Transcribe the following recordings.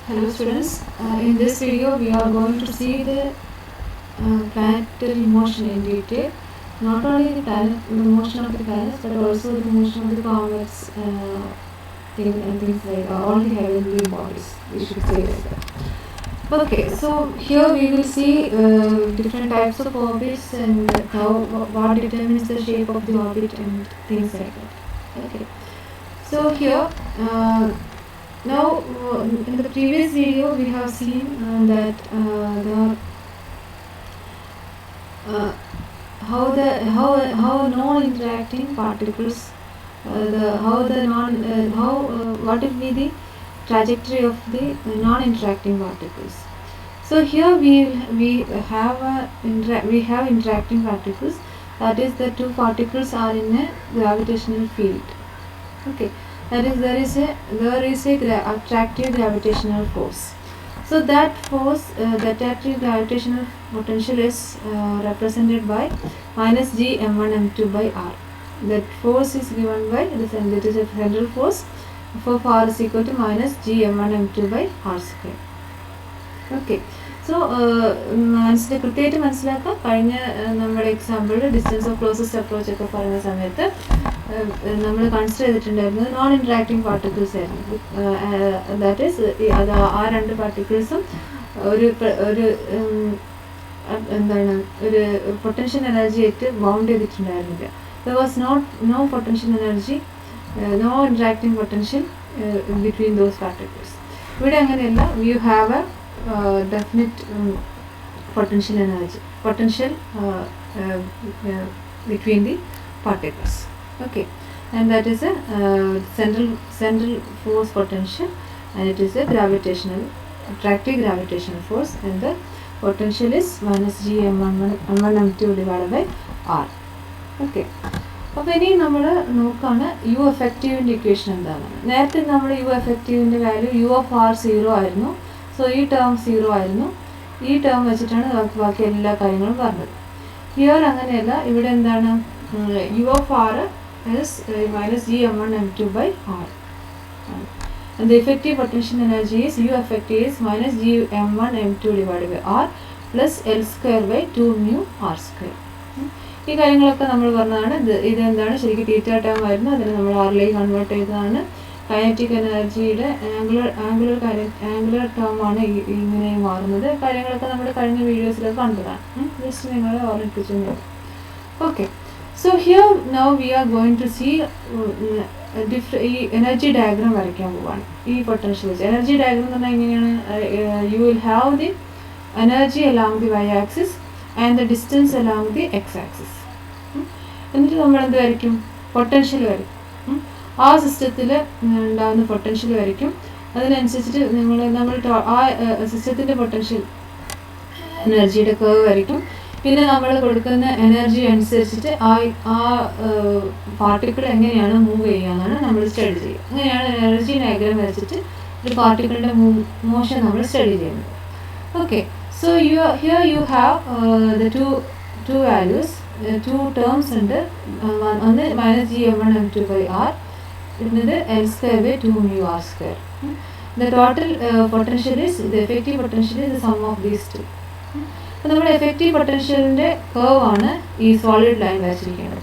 Hello students, in this video we are going to see the planetary motion in detail. Not only the motion of the planets but also the motion of the comets and things like all the heavenly bodies, we should say like that. Okay, so here we will see different types of orbits and what determines the shape of the orbit and things like that. Okay, so here now in the previous video we have seen that how non-interacting particles what will be the trajectory of the non-interacting particles. So here we have interacting particles, that is the two particles are in a gravitational field. Okay, that is there is a attractive gravitational force. So that force, the attractive gravitational potential is represented by minus g m1 m2 by r. That force is given by that is a central force for r is equal to minus g m1 m2 by r square. Okay, so കൃത്യമായിട്ട് മനസ്സിലാക്കാം. കഴിഞ്ഞ നമ്മുടെ example distance of closest approach ഒക്കെ പറയുന്ന സമയത്ത് നമ്മൾ consider ചെയ്തിട്ടുണ്ടായിരുന്നത് non interacting particles ആയിരുന്നു. ദാറ്റ് ഈസ് അത് ആ രണ്ട് പാർട്ടിക്കിൾസും ഒരു എന്താണ് ഒരു പൊട്ടൻഷ്യൽ എനർജി ആയിട്ട് ബൗണ്ട് ചെയ്തിട്ടുണ്ടായിരുന്നില്ല. There was no potential energy, no interacting potential between those particles. ഇവിടെ അങ്ങനെയല്ല, you have a definite potential energy, between the particles. Okay, and that is a central force potential, and it is a attractive gravitational force, and the potential is minus g m1 m2 divided by r. Okay, അപ്പോൾ ഇനി നമ്മൾ നോക്കുകയാണ് U എഫക്റ്റീവിൻ്റെ equation എന്താണെന്ന്. നേരത്തെ നമ്മൾ U എഫക്റ്റീവിൻ്റെ value U of R 0 ആയിരുന്നു. So ഈ ടേം 0 ആയിരുന്നു. ഈ ടേം വെച്ചിട്ടാണ് ബാക്കി എല്ലാ കാര്യങ്ങളും പറഞ്ഞത്. ഹിയർ അങ്ങനെയല്ല, ഇവിടെ എന്താണ് U of R is minus G m1 m2 by r. The effective potential energy is U effective is minus g m1 m2 divided by r plus L square by 2 mu r square. ഈ കാര്യങ്ങളൊക്കെ നമ്മൾ പറഞ്ഞതാണ്. ഇതെന്താണ് ശരിക്കും തീറ്റ term ആയിരുന്നു, അതിന് നമ്മൾ ആറിലേക്ക് കൺവേർട്ട് ചെയ്തതാണ്. കൈനറ്റിക് എനർജിയുടെ ആംഗുലർ ടേം ആണ് ഇങ്ങനെ മാറുന്നത്. കാര്യങ്ങളൊക്കെ നമ്മൾ കഴിഞ്ഞ വീഡിയോസിലൊക്കെ കണ്ടതാണ്. ജസ്റ്റ് നിങ്ങൾ ഓർമ്മിപ്പിച്ചു. Okay, so here now we are going to see ഈ എനർജി ഡയഗ്രാം വരയ്ക്കാൻ പോവാണ്. ഈ പൊട്ടൻഷ്യൽസ് എനർജി ഡയഗ്രാം എന്ന് പറഞ്ഞാൽ എങ്ങനെയാണ്, you will have the energy along the Y axis and the distance along the X axis. എന്നിട്ട് നമ്മൾ എന്ത് വരയ്ക്കും, പൊട്ടൻഷ്യൽ വരയ്ക്കും. ആ സിസ്റ്റത്തിൽ ഉണ്ടാകുന്ന പൊട്ടൻഷ്യൽ വരയ്ക്കും. അതിനനുസരിച്ചിട്ട് നമ്മൾ ആ സിസ്റ്റത്തിൻ്റെ പൊട്ടൻഷ്യൽ എനർജിയുടെ കർവ് വരയ്ക്കും. പിന്നെ നമ്മൾ കൊടുക്കുന്ന എനർജി അനുസരിച്ചിട്ട് ആ പാർട്ടിക്കിൾ എങ്ങനെയാണ് മൂവ് ചെയ്യുക എന്നാണ് നമ്മൾ സ്റ്റഡി ചെയ്യുക. അങ്ങനെയാണ് എനർജി ഡയഗ്രാം വരച്ചിട്ട് ഒരു പാർട്ടിക്കിളിൻ്റെ മോഷൻ നമ്മൾ സ്റ്റഡി ചെയ്യുന്നത്. Okay, so here you have the two values, two terms ഉണ്ട്. ഒന്ന് minus G m1 m2 by r, ഇത് L square by 2 mu r square. The total potential is, the effective potential is the sum of these two. അപ്പോൾ നമ്മുടെ effective പൊട്ടൻഷ്യലിൻ്റെ curve ആണ് ഈ solid line വരച്ചിരിക്കുന്നത്.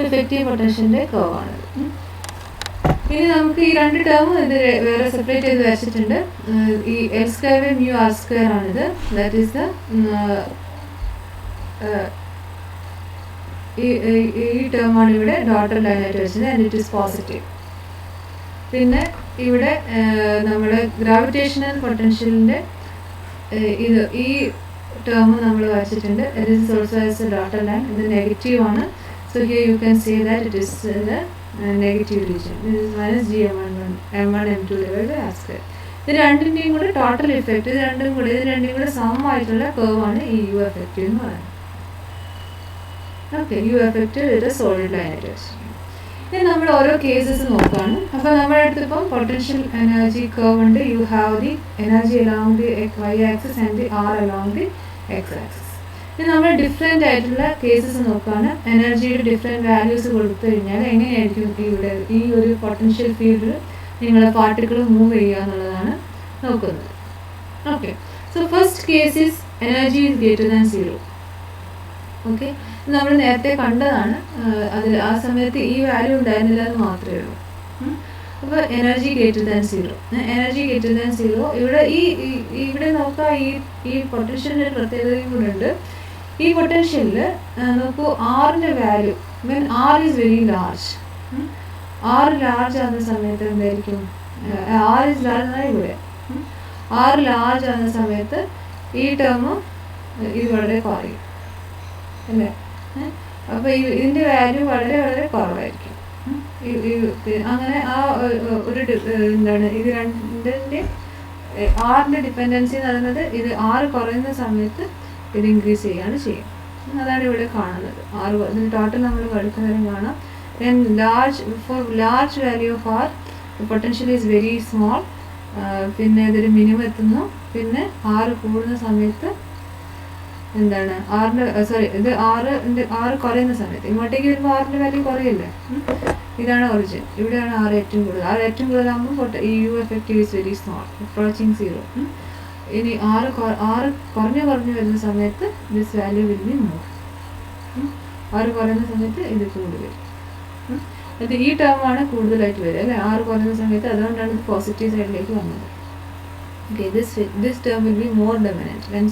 Effective പൊട്ടൻഷ്യലിൻ്റെ curve ആണിത്. ഇനി നമുക്ക് ഈ രണ്ട് ടേം ഇത് വേറെ സെപ്പറേറ്റ് ചെയ്ത് വരച്ചിട്ടുണ്ട്. ഈ L square by mu r square ആണിത്. ദാറ്റ് ഈസ് ദ ഈ ടേമാണ് ഇവിടെ ഡോട്ടർ ലൈനായിട്ട് വെച്ചത്, ആൻഡ് ഇറ്റ് ഈസ് പോസിറ്റീവ്. പിന്നെ ഇവിടെ നമ്മൾ ഗ്രാവിറ്റേഷണൽ പൊട്ടൻഷ്യലിൻ്റെ ഈ ടേം നമ്മൾ വരച്ചിട്ടുണ്ട്. It is also as A daughter line. ഇത് നെഗറ്റീവ് ആണ്. So here you can say that it is the negative region. It is minus G m1 m2 divided by r square. ഇത് രണ്ടിൻ്റെയും കൂടെ total effect, ഇത് രണ്ടും കൂടെ സമമായിട്ടുള്ള കർവാണ് ഈ U effective എന്ന് പറയുന്നത്. ഓക്കെ, യു എഫക്റ്റീവ് ഇത് സോളിഡ് ലൈനായിട്ട് വെച്ചിട്ടുണ്ട്. ഇനി നമ്മൾ ഓരോ കേസസ് നോക്കുകയാണ്. അപ്പോൾ നമ്മുടെ അടുത്ത് ഇപ്പം പൊട്ടൻഷ്യൽ എനർജി കർവ് ഉണ്ട്. You have the energy along the Y axis and the R along the X axis. ഇനി നമ്മൾ ഡിഫറെൻ്റ് ആയിട്ടുള്ള കേസസ് നോക്കുകയാണ്. എനർജിയുടെ ഡിഫറെൻറ്റ് വാല്യൂസ് കൊടുത്തു കഴിഞ്ഞാൽ എങ്ങനെയായിരിക്കും ഇവിടെ ഈ ഒരു പൊട്ടൻഷ്യൽ ഫീൽഡിൽ നിങ്ങളെ പാർട്ടിക്കിൾ മൂവ് ചെയ്യുക എന്നുള്ളതാണ് നോക്കുന്നത്. Okay, so first case is energy is greater than zero. Okay, നമ്മൾ നേരത്തെ കണ്ടതാണ്. അതിൽ ആ സമയത്ത് ഈ വാല്യൂ ഉണ്ടായിരുന്നില്ല എന്ന് മാത്രമേ ഉള്ളൂ. അപ്പോൾ energy greater than zero, energy greater than zero. ഇവിടെ നോക്കുക, ഈ പൊട്ടൻഷ്യലിൻ്റെ ഒരു പ്രത്യേകതയും കൂടെ ഉണ്ട്. ഈ പൊട്ടൻഷ്യലിൽ നോക്കൂ, ആറിൻ്റെ value when R is very large, R large ആകുന്ന സമയത്ത് എന്തായിരിക്കും, ആർ ഈസ് ലാർജ് എന്നാൽ ഇവിടെ ആർ ലാർജ് ആകുന്ന സമയത്ത് ഈ ടേം ഇത് വളരെ കുറയും അല്ലേ. അപ്പോൾ ഇതിൻ്റെ വാല്യൂ വളരെ വളരെ കുറവായിരിക്കും. അങ്ങനെ ആ ഒരു എന്താണ് ഇത് രണ്ടിൻ്റെ ആറിൻ്റെ ഡിപ്പെൻഡൻസി എന്ന് പറയുന്നത് ഇത് ആറ് കുറയുന്ന സമയത്ത് ഇത് ഇൻക്രീസ് ചെയ്യുകയാണ് ചെയ്യും. അതാണ് ഇവിടെ കാണുന്നത്. ഇതിന് ടോട്ടൽ നമ്മൾ എടുക്കുന്നവരും കാണാം. Then for large value of R potential is very small. പിന്നെ ഇതൊരു മിനിമം എത്തുന്നു. പിന്നെ ആറ് കൂടുന്ന സമയത്ത് എന്താണ് ഇത് ആറ് കുറയുന്ന സമയത്ത് ഇങ്ങോട്ടേക്ക് വരുമ്പോൾ ആറിൻ്റെ വാല്യൂ കുറയല്ലേ. ഇതാണ് ഒറിജിൻ. ഇവിടെയാണ് ആറ് ഏറ്റവും കൂടുതൽ. ആറ് ഏറ്റവും കൂടുതലാകുമ്പോൾ ഈ U effective is very small, approaching zero. ഇനി ആറ് കുറഞ്ഞു വരുന്ന സമയത്ത് this value will be more. ആറ് കുറയുന്ന സമയത്ത് ഇത് കൂടുതൽ. അത് ഈ ടേമാണ് കൂടുതലായിട്ട് വരിക അല്ലേ, ആറ് കുറയുന്ന സമയത്ത്. അതുകൊണ്ടാണ് ഇത് പോസിറ്റീവ് സൈഡിലേക്ക് വന്നത്. Okay, this term will be more dominant when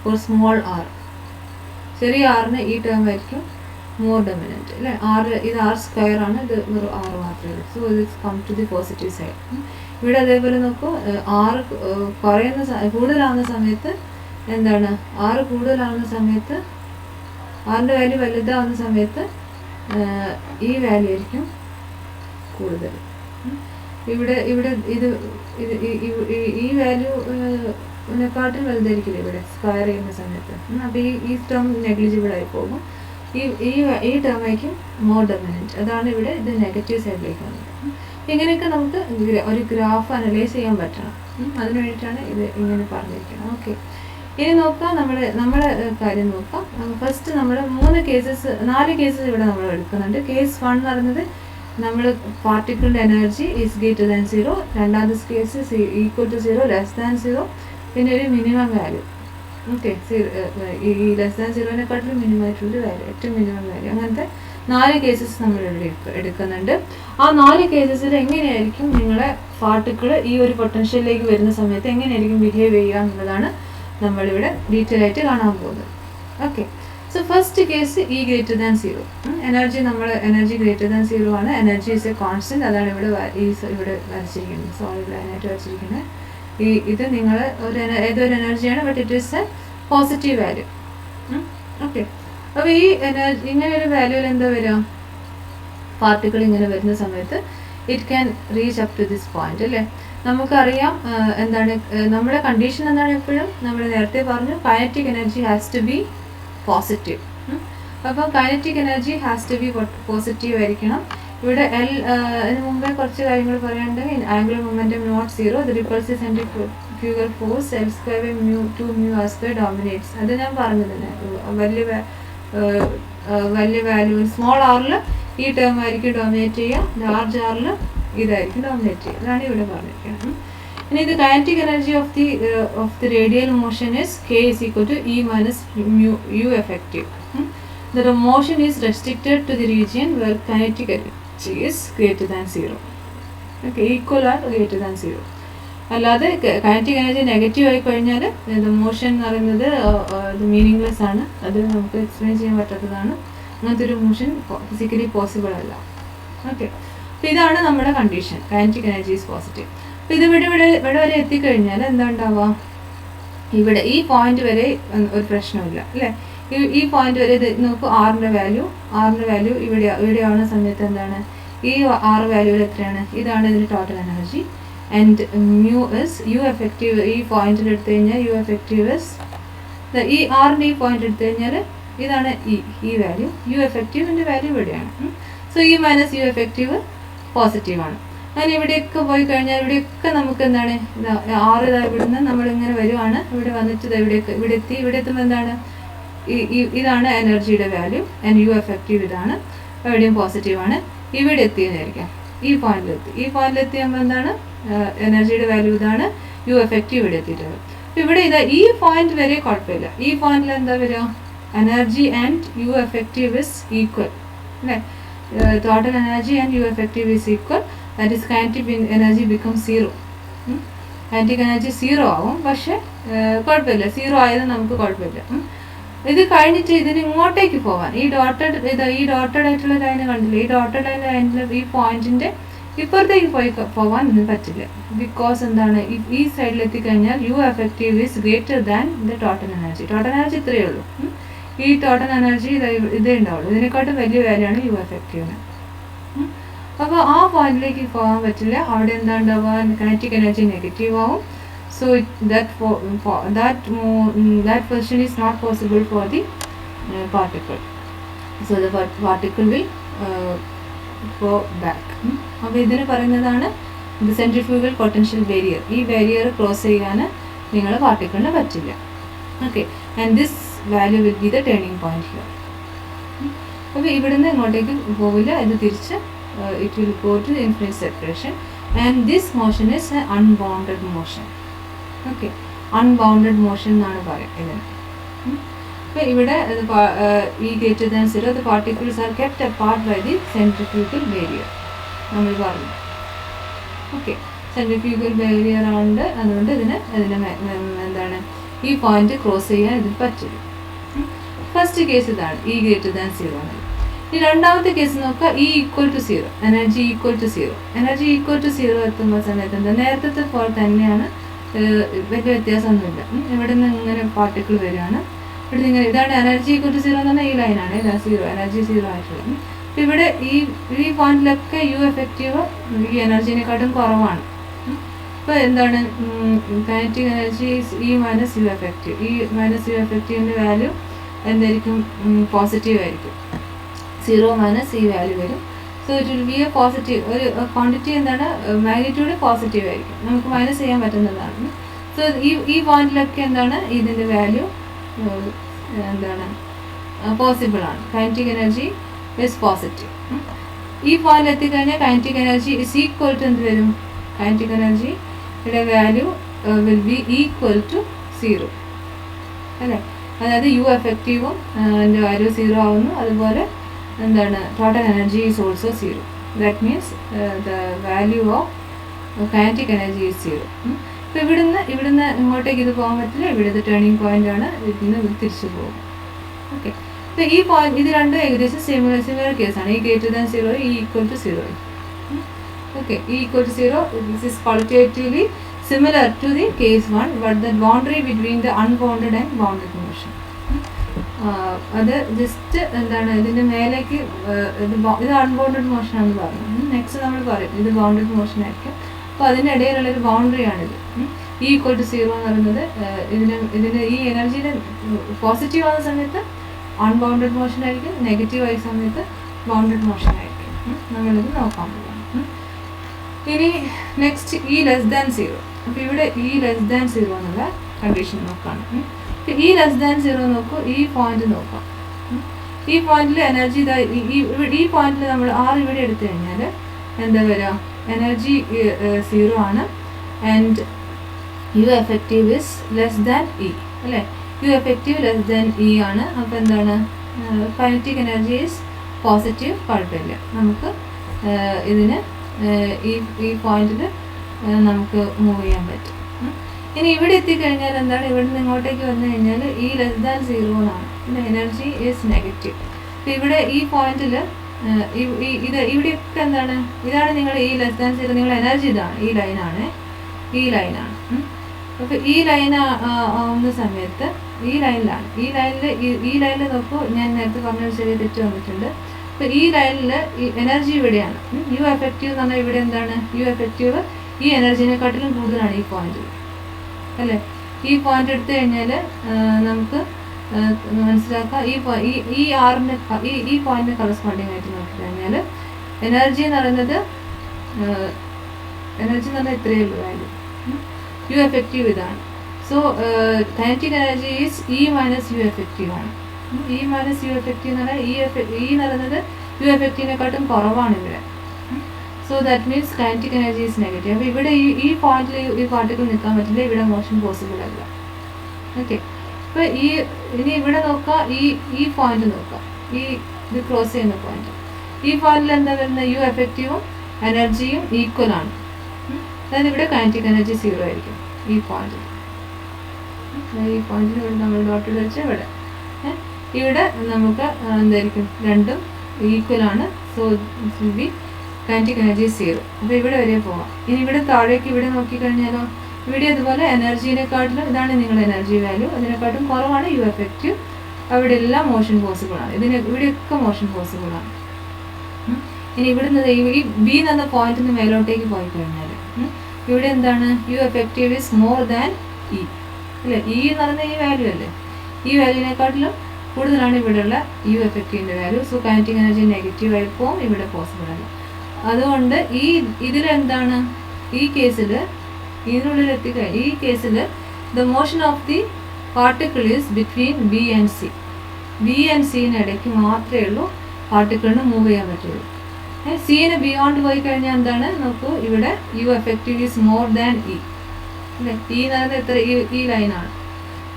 for small r. ചെറിയ ആറിന് ഈ ടേം ആയിരിക്കും മോർ ഡൊമിനൻറ്റ് അല്ലേ. ഇത് ആർ സ്ക്വയർ ആണ്, ഇത് വെറും ആറ് മാത്രമേ ഉള്ളൂ. സോ ഇത് come to the positive side. ഇവിടെ അതേപോലെ നോക്കൂ, ആറ് കൂടുതലാവുന്ന സമയത്ത് എന്താണ്, ആറ് കൂടുതലാവുന്ന സമയത്ത് ആറിൻ്റെ വാല്യൂ വലുതാവുന്ന സമയത്ത് ഈ വാല്യൂ ആയിരിക്കും കൂടുതൽ. ഇവിടെ ഈ വാല്യൂനെക്കാട്ടിൽ വലുതായിരിക്കില്ല ഇവിടെ സ്ക്വയർ ചെയ്യുന്ന സമയത്ത്. അപ്പോൾ ഈ ടേം നെഗ്ലിജിബിൾ ആയി പോകും. ഈ ടേം ആയിരിക്കും മോർ ഡൊമിനൻറ്റ്. അതാണ് ഇവിടെ ഇത് നെഗറ്റീവ് സൈഡിലേക്ക് വന്നത്. ഇങ്ങനെയൊക്കെ നമുക്ക് ഒരു ഗ്രാഫ് അനലൈസ് ചെയ്യാൻ പറ്റണം. അതിന് വേണ്ടിയിട്ടാണ് ഇത് ഇങ്ങനെ പറഞ്ഞിരിക്കുന്നത്. ഓക്കെ, ഇനി നോക്കാം, നമ്മുടെ കാര്യം നോക്കാം. ഫസ്റ്റ് നമ്മൾ 4 കേസസ് ഇവിടെ നമ്മൾ എടുക്കുന്നുണ്ട്. കേസ് 1 എന്ന് പറയുന്നത് നമ്മൾ പാർട്ടിക്കിളിൻ്റെ energy is greater than zero. രണ്ടാമത്തെ case equal to zero, less than zero, പിന്നെ ഒരു മിനിമം വാല്യൂ. ഓക്കെ, ഈ ലെസ് ദാൻ സീറോനെക്കാട്ടിലും മിനിമം ആയിട്ടുള്ള വാല്യൂ, ഏറ്റവും മിനിമം വാല്യൂ. അങ്ങനത്തെ 4 കേസസ് നമ്മൾ ഇവിടെ എടുക്കുന്നുണ്ട്. ആ 4 കേസസിൽ എങ്ങനെയായിരിക്കും നിങ്ങളെ പാർട്ടിക്കിൾ ഈ ഒരു പൊട്ടൻഷ്യലിലേക്ക് വരുന്ന സമയത്ത് എങ്ങനെയായിരിക്കും ബിഹേവ് ചെയ്യുക എന്നുള്ളതാണ് നമ്മളിവിടെ ഡീറ്റെയിൽ ആയിട്ട് കാണാൻ പോകുന്നത്. Okay, so first case E greater than zero. Energy greater than zero ആണ്. Energy is a constant. അതാണ് ഇവിടെ വരച്ചിരിക്കുന്നത്, സോളിഡ് ലൈനായിട്ട് വരച്ചിരിക്കുന്നത്. ഇത് നിങ്ങൾ ഏതൊരു എനർജിയാണ്, but it is A positive value. Okay, അപ്പോൾ ഈ ഇങ്ങനെ ഒരു വാല്യൂവിൽ എന്താ വരിക, പാർട്ടിക്കിൾ ഇങ്ങനെ വരുന്ന സമയത്ത് it can reach up to this point അല്ലേ. നമുക്കറിയാം എന്താണ് നമ്മുടെ കണ്ടീഷൻ എന്താണ്, എപ്പോഴും നമ്മൾ നേരത്തെ പറഞ്ഞു kinetic energy has to be positive. അപ്പോൾ kinetic energy has to be positive ആയിരിക്കണം. ഇവിടെ അതിന് മുമ്പേ കുറച്ച് കാര്യങ്ങൾ പറയാനുണ്ടെങ്കിൽ angular momentum not zero, the repulsive centrifugal force L square by mu r square dominates. അത് ഞാൻ പറഞ്ഞത് തന്നെ. വലിയ വാല്യൂ സ്മോൾ ആറിൽ ഈ ടേം ആയിരിക്കും ഡോമിനേറ്റ് ചെയ്യുക, ലാർജ് ആറിൽ ഇതായിരിക്കും ഡോമിനേറ്റ് ചെയ്യുക. അതാണ് ഇവിടെ പറഞ്ഞിരിക്കുന്നത്. ഇനി ഇത് kinetic energy of the radial motion is k is equal to E minus u effective. The motion is restricted to the region where kinetic energy is greater than zero. Okay, equal or greater than zero. അല്ലാതെ kinetic energy negative ആയി കഴിഞ്ഞാൽ motion എന്ന് പറയുന്നത് ഇത് meaningless ആണ്. അത് നമുക്ക് explain ചെയ്യാൻ പറ്റാത്തതാണ്. അങ്ങനത്തെ ഒരു മോഷൻ ഫിസിക്കലി പോസിബിൾ അല്ല. ഓക്കെ, അപ്പോൾ ഇതാണ് നമ്മുടെ condition, kinetic energy is positive. അപ്പോൾ ഇത് ഇവിടെ വരെ എത്തിക്കഴിഞ്ഞാൽ എന്താ ഉണ്ടാവുക, ഇവിടെ ഈ പോയിന്റ് വരെ ഒരു പ്രശ്നമില്ല അല്ലേ. ഈ പോയിന്റ് വരെ ഇത് നോക്കൂ, ആറിൻ്റെ വാല്യൂ ഇവിടെയാവുന്ന സമയത്ത് എന്താണ്, ഈ 6 വാല്യൂവിൽ എത്രയാണ്, ഇതാണ് ഇതിൻ്റെ total energy. And mu is u effective. ഈ പോയിന്റിൽ എടുത്തു കഴിഞ്ഞാൽ u effective is ഈ ആറിൻ്റെ ഈ പോയിന്റ് എടുത്തു കഴിഞ്ഞാൽ ഇതാണ് ഈ വാല്യൂ. u effectiveൻ്റെ വാല്യൂ ഇവിടെയാണ്. സോ ഈ മൈനസ് u effective പോസിറ്റീവാണ്. അങ്ങനെ ഇവിടെയൊക്കെ പോയി കഴിഞ്ഞാൽ ഇവിടെയൊക്കെ നമുക്ക് എന്താണ്, 6 ഇവിടുന്ന് നമ്മളിങ്ങനെ വരുവാണ്, ഇവിടെ വന്നിട്ട് ഇവിടെ എത്തുമ്പോൾ എന്താണ്, ഇതാണ് എനർജിയുടെ വാല്യൂ. ആൻഡ് u effective ഇതാണ്, എവിടെയും പോസിറ്റീവാണ്. ഇവിടെ എത്തിയെന്നായിരിക്കാം, ഈ പോയിന്റിലെത്തി. ഈ പോയിന്റിലെത്തിയാകുമ്പോൾ എന്താണ്, എനർജിയുടെ വാല്യൂ ഇതാണ്, യു എഫക്റ്റീവ് ഇവിടെ എത്തിയിട്ടുള്ളത്. അപ്പോൾ ഇവിടെ ഇതാ ഈ പോയിന്റ് വരെ കുഴപ്പമില്ല. ഈ പോയിന്റിൽ എന്താ വരിക, energy and U effective is equal അല്ലേ. Total energy and U effective is equal, that is kinetic energy become 0. Kinetic energy 0 ആവും, പക്ഷെ കുഴപ്പമില്ല, 0 ആയത് നമുക്ക് കുഴപ്പമില്ല. ഇത് കഴിഞ്ഞിട്ട് ഇതിന് ഇങ്ങോട്ടേക്ക് പോകാൻ ഈ ഡോട്ടഡ് ആയിട്ടുള്ള ലൈന് കണ്ടില്ലേ, ഈ ഡോട്ടഡ് ലൈനിൽ ഈ പോയിന്റിന്റെ ഇപ്പുറത്തേക്ക് പോകാൻ ഇതിന് പറ്റില്ല. ബിക്കോസ് എന്താണ്, ഈ സൈഡിൽ എത്തിക്കഴിഞ്ഞാൽ U effective is greater than the total energy. Total energy ഇത്രയേ ഉള്ളൂ. ഈ ടോട്ടൽ എനർജി ഇതേ ഉണ്ടാവുള്ളൂ. ഇതിനെക്കാട്ടും വലിയ വാല്യൂ ആണ് യു എഫക്റ്റീവിന്. അപ്പോൾ ആ പോയിന്റിലേക്ക് പോകാൻ പറ്റില്ല. അവിടെ എന്താ ഉണ്ടാവുക, കൈനറ്റിക് എനർജി നെഗറ്റീവ് ആവും. So that position is not possible for the particle. So the particle will go back. അപ്പോൾ ഇതിന് പറയുന്നതാണ് the centrifugal potential barrier. ഈ barrier ക്രോസ് ചെയ്യാൻ നിങ്ങൾ പാർട്ടിക്കിളിന് പറ്റില്ല. Okay, and this value will B the turning point here. അപ്പോൾ ഇവിടുന്ന് ഇങ്ങോട്ടേക്ക് പോവില്ല, ഇത് തിരിച്ച് it will go to the infinite separation, and this motion is an unbounded motion. Okay, unbounded motion എന്നാണ് പറയുക ഇതിന്. അപ്പോൾ ഇവിടെ E greater than 0 the particles are kept apart by the centrifugal barrier നമ്മൾ പറഞ്ഞു. ഓക്കെ, സെൻട്രിഫ്യൂഗൽ ബാരിയർ ഉണ്ട്, അതുകൊണ്ട് ഇതിന് എന്താണ് ഈ പോയിന്റ് ക്രോസ് ചെയ്യാൻ ഇതിന് പറ്റില്ല. ഫസ്റ്റ് കേസ് ഇതാണ്, ഈ ഗ്രേറ്റർ ദാൻ 0 എന്നുള്ളത്. ഈ രണ്ടാമത്തെ കേസ് നോക്കുക, E equal to 0, energy equal to 0. Energy equal to 0 എത്തുമ്പോൾ സമയത്ത് എന്താ, നേരത്തെ പോലെ തന്നെയാണ്, വലിയ വ്യത്യാസമൊന്നുമില്ല. ഇവിടെ നിന്ന് ഇങ്ങനെ പാർട്ടിക്കിൾ വരികയാണ്, ഇവിടെ ഇങ്ങനെ, ഇതാണ് എനർജി ഈക്വൽ ടു 0 എന്ന് പറഞ്ഞാൽ ഈ ലൈനാണ്, ഇതാ 0, എനർജി 0 ആയിട്ടുള്ളത്. അപ്പോൾ ഇവിടെ ഈ പോയിന്റിലൊക്കെ യു എഫക്റ്റീവ് ഈ എനർജീനെക്കാട്ടും കുറവാണ്. അപ്പോൾ എന്താണ്, kinetic energy E minus U effective. E minus U എഫക്റ്റീവിൻ്റെ വാല്യൂ എന്തായിരിക്കും, പോസിറ്റീവ് ആയിരിക്കും. 0 മൈനസ് ഈ വാല്യൂ വരും. So it will be a positive, ഒരു ക്വാണ്ടിറ്റി എന്താണ്, മാഗ്നിറ്റ്യൂഡ് പോസിറ്റീവ് ആയിരിക്കും, നമുക്ക് മൈനസ് ചെയ്യാൻ പറ്റുന്നതാണ്. സോ ഈ പോയിന്റിലൊക്കെ എന്താണ്, ഇതിൻ്റെ വാല്യൂ എന്താണ് പോസിബിൾ ആണ്. Kinetic energy is positive. ഈ പോയിന്റിൽ എത്തിക്കഴിഞ്ഞാൽ kinetic energy is equal to എന്ത് വരും, കൈനറ്റിക് എനർജിയുടെ value will be equal to 0 അല്ലേ. അതായത് യു എഫക്റ്റീവും അതിൻ്റെ വാല്യൂ 0 ആവുന്നു, അതുപോലെ എന്താണ് total energy is also 0. That means the value of kinetic energy is 0. അപ്പോൾ ഇവിടുന്ന് ഇങ്ങോട്ടേക്ക് ഇത് പോകാൻ പറ്റില്ല, ഇവിടെ ടേണിംഗ് പോയിന്റ് ആണ്, ഇതിന് തിരിച്ചു പോകും. ഓക്കെ, അപ്പോൾ ഈ പോയിന്റ് ഇത് രണ്ടും ഏകദേശം സിമിലർ കേസാണ്. ഈ greater than 0, E equal to 0. Okay, E equal to 0 this is qualitatively similar to the case 1, but the boundary between the unbounded and bounded motion. അത് ജസ്റ്റ് എന്താണ്, ഇതിൻ്റെ മേലേക്ക് ഇത് അൺബൗണ്ടഡ് മോഷൻ ആണെന്ന് പറഞ്ഞു. നെക്സ്റ്റ് നമ്മൾ പറയും ഇത് ബൗണ്ടഡ് മോഷൻ ആയിരിക്കും. അപ്പോൾ അതിനിടയിലുള്ളൊരു ബൗണ്ടറിയാണിത്. ഈ ഈക്വൽ ടു 0 എന്ന് പറയുന്നത് ഇതിന് ഈ എനർജിയുടെ പോസിറ്റീവ് ആവുന്ന സമയത്ത് അൺബൗണ്ടഡ് മോഷൻ ആയിരിക്കും, നെഗറ്റീവ് ആയ സമയത്ത് ബൗണ്ടഡ് മോഷൻ ആയിരിക്കും. നമ്മളിത് നോക്കാൻ പോകാം. ഇനി നെക്സ്റ്റ് ഈ ലെസ് ദാൻ 0. അപ്പോൾ ഇവിടെ ഈ ലെസ് ദാൻ 0 എന്നുള്ള കണ്ടീഷൻ നോക്കുകയാണ്. ഈ ലെസ് ദാൻ 0 നോക്കൂ, ഈ പോയിന്റ് നോക്കാം. ഈ പോയിന്റിൽ എനർജി ഈ പോയിന്റിൽ നമ്മൾ R ഇവിടെ എടുത്തു കഴിഞ്ഞാൽ എന്താ വരിക, എനർജി 0 ആണ്, and U effective is less than E അല്ലേ. U effective less than E ആണ്. അപ്പോൾ എന്താണ്, കൈനറ്റിക് എനർജി ഈസ് പോസിറ്റീവ്, കുഴപ്പമില്ല, നമുക്ക് ഇതിന് ഈ പോയിന്റിൽ നമുക്ക് മൂവ് ചെയ്യാൻ പറ്റും. ഇനി ഇവിടെ എത്തിക്കഴിഞ്ഞാൽ എന്താണ്, ഇവിടെ നിന്ന് ഇങ്ങോട്ടേക്ക് വന്നു കഴിഞ്ഞാൽ ഈ ലെസ് ദാൻ 0 എന്നാണ്, എനർജി ഈസ് നെഗറ്റീവ്. അപ്പോൾ ഇവിടെ ഈ പോയിന്റിൽ ഇവിടെയൊക്കെ എന്താണ്, ഇതാണ് നിങ്ങൾ ഈ ലെസ് ദാൻ 0, നിങ്ങളുടെ എനർജി ഇതാണ്, ഈ ലൈനാണ്. അപ്പോൾ ഈ ലൈൻ ആവുന്ന സമയത്ത് ഈ ലൈനിൽ നോക്കൂ, ഞാൻ നേരത്തെ പറഞ്ഞൊരു ചെറിയ തെറ്റ് വന്നിട്ടുണ്ട്. അപ്പോൾ ഈ ലൈനിൽ ഈ എനർജി ഇവിടെയാണ്. യു എഫക്റ്റീവ് എന്ന് പറഞ്ഞാൽ ഇവിടെ എന്താണ്, യു എഫക്റ്റീവ് ഈ എനർജിനെക്കാട്ടിലും കൂടുതലാണ് ഈ പോയിന്റിൽ അല്ലേ. ഈ പോയിന്റ് എടുത്തു കഴിഞ്ഞാൽ നമുക്ക് മനസ്സിലാക്കാം, ഈ ആറിന് ഈ പോയിന്റിന് കറസ്പോണ്ടിങ് ആയിട്ട് നോക്കിക്കഴിഞ്ഞാൽ എനർജി എന്ന് പറയുന്നത് ഇത്രയേ ഉള്ളൂ വാല്യൂ. യു എഫക്റ്റീവ് ഇതാണ്. So kinetic energy is E minus U effective ആണ്. ഇ മൈനസ് യു എഫക്റ്റീവ് എന്ന് പറഞ്ഞാൽ ഇ എന്ന് പറയുന്നത് യു എഫക്റ്റീവിനെക്കാട്ടും കുറവാണ് ഇവിടെ. So that means kinetic energy is negative. അപ്പോൾ ഇവിടെ ഈ പോയിന്റിൽ ഈ പാർട്ടിക്കിൾ നിൽക്കാൻ പറ്റില്ല, ഇവിടെ മോഷൻ പോസിബിൾ അല്ല. ഓക്കെ, അപ്പോൾ ഇനി ഇവിടെ നോക്കാം, ഈ പോയിന്റ് നോക്കാം, ഇത് ക്രോസ് ചെയ്യുന്ന പോയിന്റ്. ഈ പോയിന്റിൽ എന്താ വരുന്നത്? യു എഫക്റ്റീവും എനർജിയും ഈക്വൽ ആണ്. അതായത് ഇവിടെ കൈനറ്റിക് എനർജി 0 ആയിരിക്കും ഈ പോയിന്റിൽ. ഈ പോയിന്റിൽ ഇവിടെ നമ്മൾ ഡോട്ട് വെച്ച് ഇവിടെ നമുക്ക് എന്തായിരിക്കും? രണ്ടും ഈക്വൽ ആണ്. So B kinetic energy 0. അപ്പോൾ ഇവിടെ വരെ പോവാം. ഇനി ഇവിടെ താഴേക്ക് ഇവിടെ നോക്കിക്കഴിഞ്ഞാലോ, ഇവിടെ അതുപോലെ എനർജീനെക്കാട്ടിലും ഇതാണ് നിങ്ങളുടെ എനർജി വാല്യൂ, അതിനെക്കാട്ടും കുറവാണ് യു എഫക്റ്റീവ്. അവിടെ എല്ലാം മോഷൻ പോസിബിൾ ആണ്, ഇവിടെയൊക്കെ മോഷൻ പോസിബിൾ ആണ്. ഇനി ഇവിടുന്ന് ഈ ബി എന്ന പോയിന്റിൽ നിന്ന് മേലോട്ടേക്ക് പോയി കഴിഞ്ഞാൽ ഇവിടെ എന്താണ്? U effective is more than E അല്ലേ? ഇ എന്ന് പറയുന്നത് ഈ വാല്യൂ അല്ലേ? ഈ വാല്യൂവിനെക്കാട്ടിലും കൂടുതലാണ് ഇവിടെയുള്ള യു എഫക്റ്റീവിൻ്റെ value. So kinetic energy negative ആയി പോകും, ഇവിടെ പോസിബിൾ അല്ല. അതുകൊണ്ട് ഇതിലെന്താണ്? ഈ കേസിൽ ഇതിനുള്ളിൽ ഈ കേസിൽ the motion of the particle is between B and C. B and സിന് ഇടയ്ക്ക് മാത്രമേ ഉള്ളൂ പാർട്ടിക്കിളിന് മൂവ് ചെയ്യാൻ പറ്റുള്ളൂ. സിന് ബിയോണ്ട് പോയി കഴിഞ്ഞാൽ എന്താണ്? നോക്കൂ, ഇവിടെ U effective is more than E അല്ലേ? ഈ എന്ന് പറയുന്നത് എത്ര? ഈ ലൈനാണ്.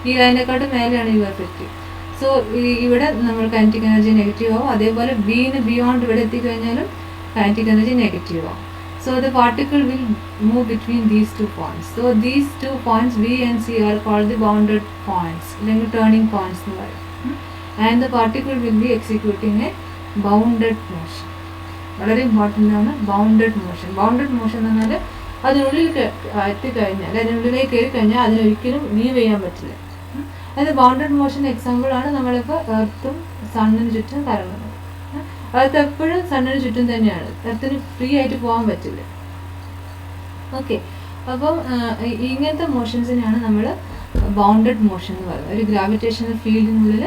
ഈ ലൈനെക്കാട്ടും മേലെയാണ് യു എഫക്റ്റീവ്. സോ ഇവിടെ നമ്മൾ കൈനറ്റിക് എനർജി നെഗറ്റീവ് ആവും. അതേപോലെ ബിന് ബിയോണ്ട് ഇവിടെ എത്തിക്കഴിഞ്ഞാലും കൈനറ്റിക് എനർജി നെഗറ്റീവ് ആവും. So the particle will move between these 2 points. So these 2 points B and C are called the bounded points, like turning points. And the particle will be executing a bounded motion. വളരെ important ആണ് bounded motion. Bounded motion എന്ന് പറഞ്ഞാൽ അതിനുള്ളിൽ എത്തിക്കഴിഞ്ഞാൽ, അതിനുള്ളിലേക്ക് കയറി കഴിഞ്ഞാൽ അതിനൊരിക്കലും leave ചെയ്യാൻ പറ്റില്ല. അതായത് ബൗണ്ടഡ് മോഷൻ എക്സാമ്പിളാണ് നമ്മളിപ്പോൾ എർത്തും സണ്ണിന് ചുറ്റും കറങ്ങുന്നത്. അത് എപ്പോഴും സണ്ണിന് ചുറ്റും തന്നെയാണ്, എർത്തിന് ഫ്രീ ആയിട്ട് പോകാൻ പറ്റില്ല. ഓക്കെ, അപ്പം ഇങ്ങനത്തെ മോഷൻസിനെയാണ് നമ്മൾ ബൗണ്ടഡ് മോഷൻ എന്ന് പറയുന്നത്. ഒരു ഗ്രാവിറ്റേഷണൽ ഫീൽഡിനുള്ളിൽ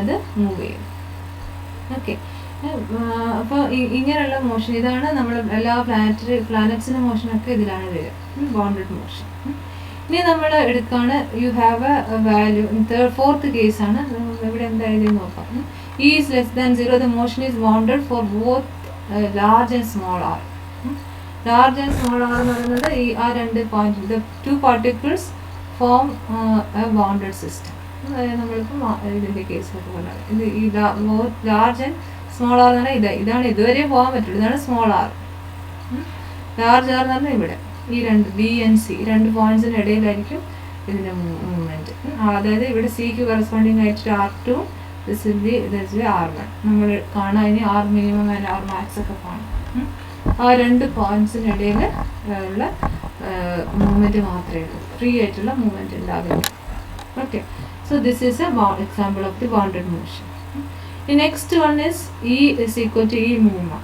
അത് മൂവ് ചെയ്യും. ഓക്കെ, അപ്പോൾ ഇങ്ങനെയുള്ള മോഷൻ ഇതാണ് നമ്മൾ എല്ലാ പ്ലാനറ്റ്സിൻ്റെ മോഷനൊക്കെ ഇതിലാണ് വരിക, ബൗണ്ടഡ് മോഷൻ. ഇനി നമ്മൾ എടുക്കുകയാണ് U have A value. Fourth കേസാണ്, ഇവിടെ എന്തായാലും നോക്കാം. E is less than 0, the motion is bounded for both large and small r. Large and small r എന്ന് പറയുന്നത് ആ രണ്ട് point, the two particles form a bounded system. അതായത് നമ്മളിപ്പോൾ ഇതിൻ്റെ കേസിലൊക്കെ പറഞ്ഞത് ഈ ലാർജ് ആൻഡ് സ്മോൾ ആർ എന്ന് പറഞ്ഞാൽ ഇതാണ് ഇതുവരെ പോകാൻ പറ്റുള്ളൂ, ഇതാണ് സ്മോൾ ആർ. ലാർജ് ആർ എന്ന് പറഞ്ഞാൽ ഇവിടെ ഈ രണ്ട് ബി ആൻഡ് സി രണ്ട് പോയിന്റ്സിന് ഇടയിലായിരിക്കും ഇതിൻ്റെ മൂവ്മെൻറ്റ്. അതായത് ഇവിടെ സിക്ക് കറസ്പോണ്ടിങ് ആയിട്ട് R2, this will be R1. നമ്മൾ കാണാൻ ഇനി R minimum and R max ഒക്കെ കാണും. ആ രണ്ട് പോയിന്റ്സിന് ഇടയിൽ ഉള്ള മൂവ്മെൻറ്റ് മാത്രമേ ഉള്ളൂ, ഫ്രീ ആയിട്ടുള്ള മൂവ്മെൻറ്റ് ഉണ്ടാവില്ല. Okay, so this is a example of the bounded motion. ഈ next one is E is equal to E minimum.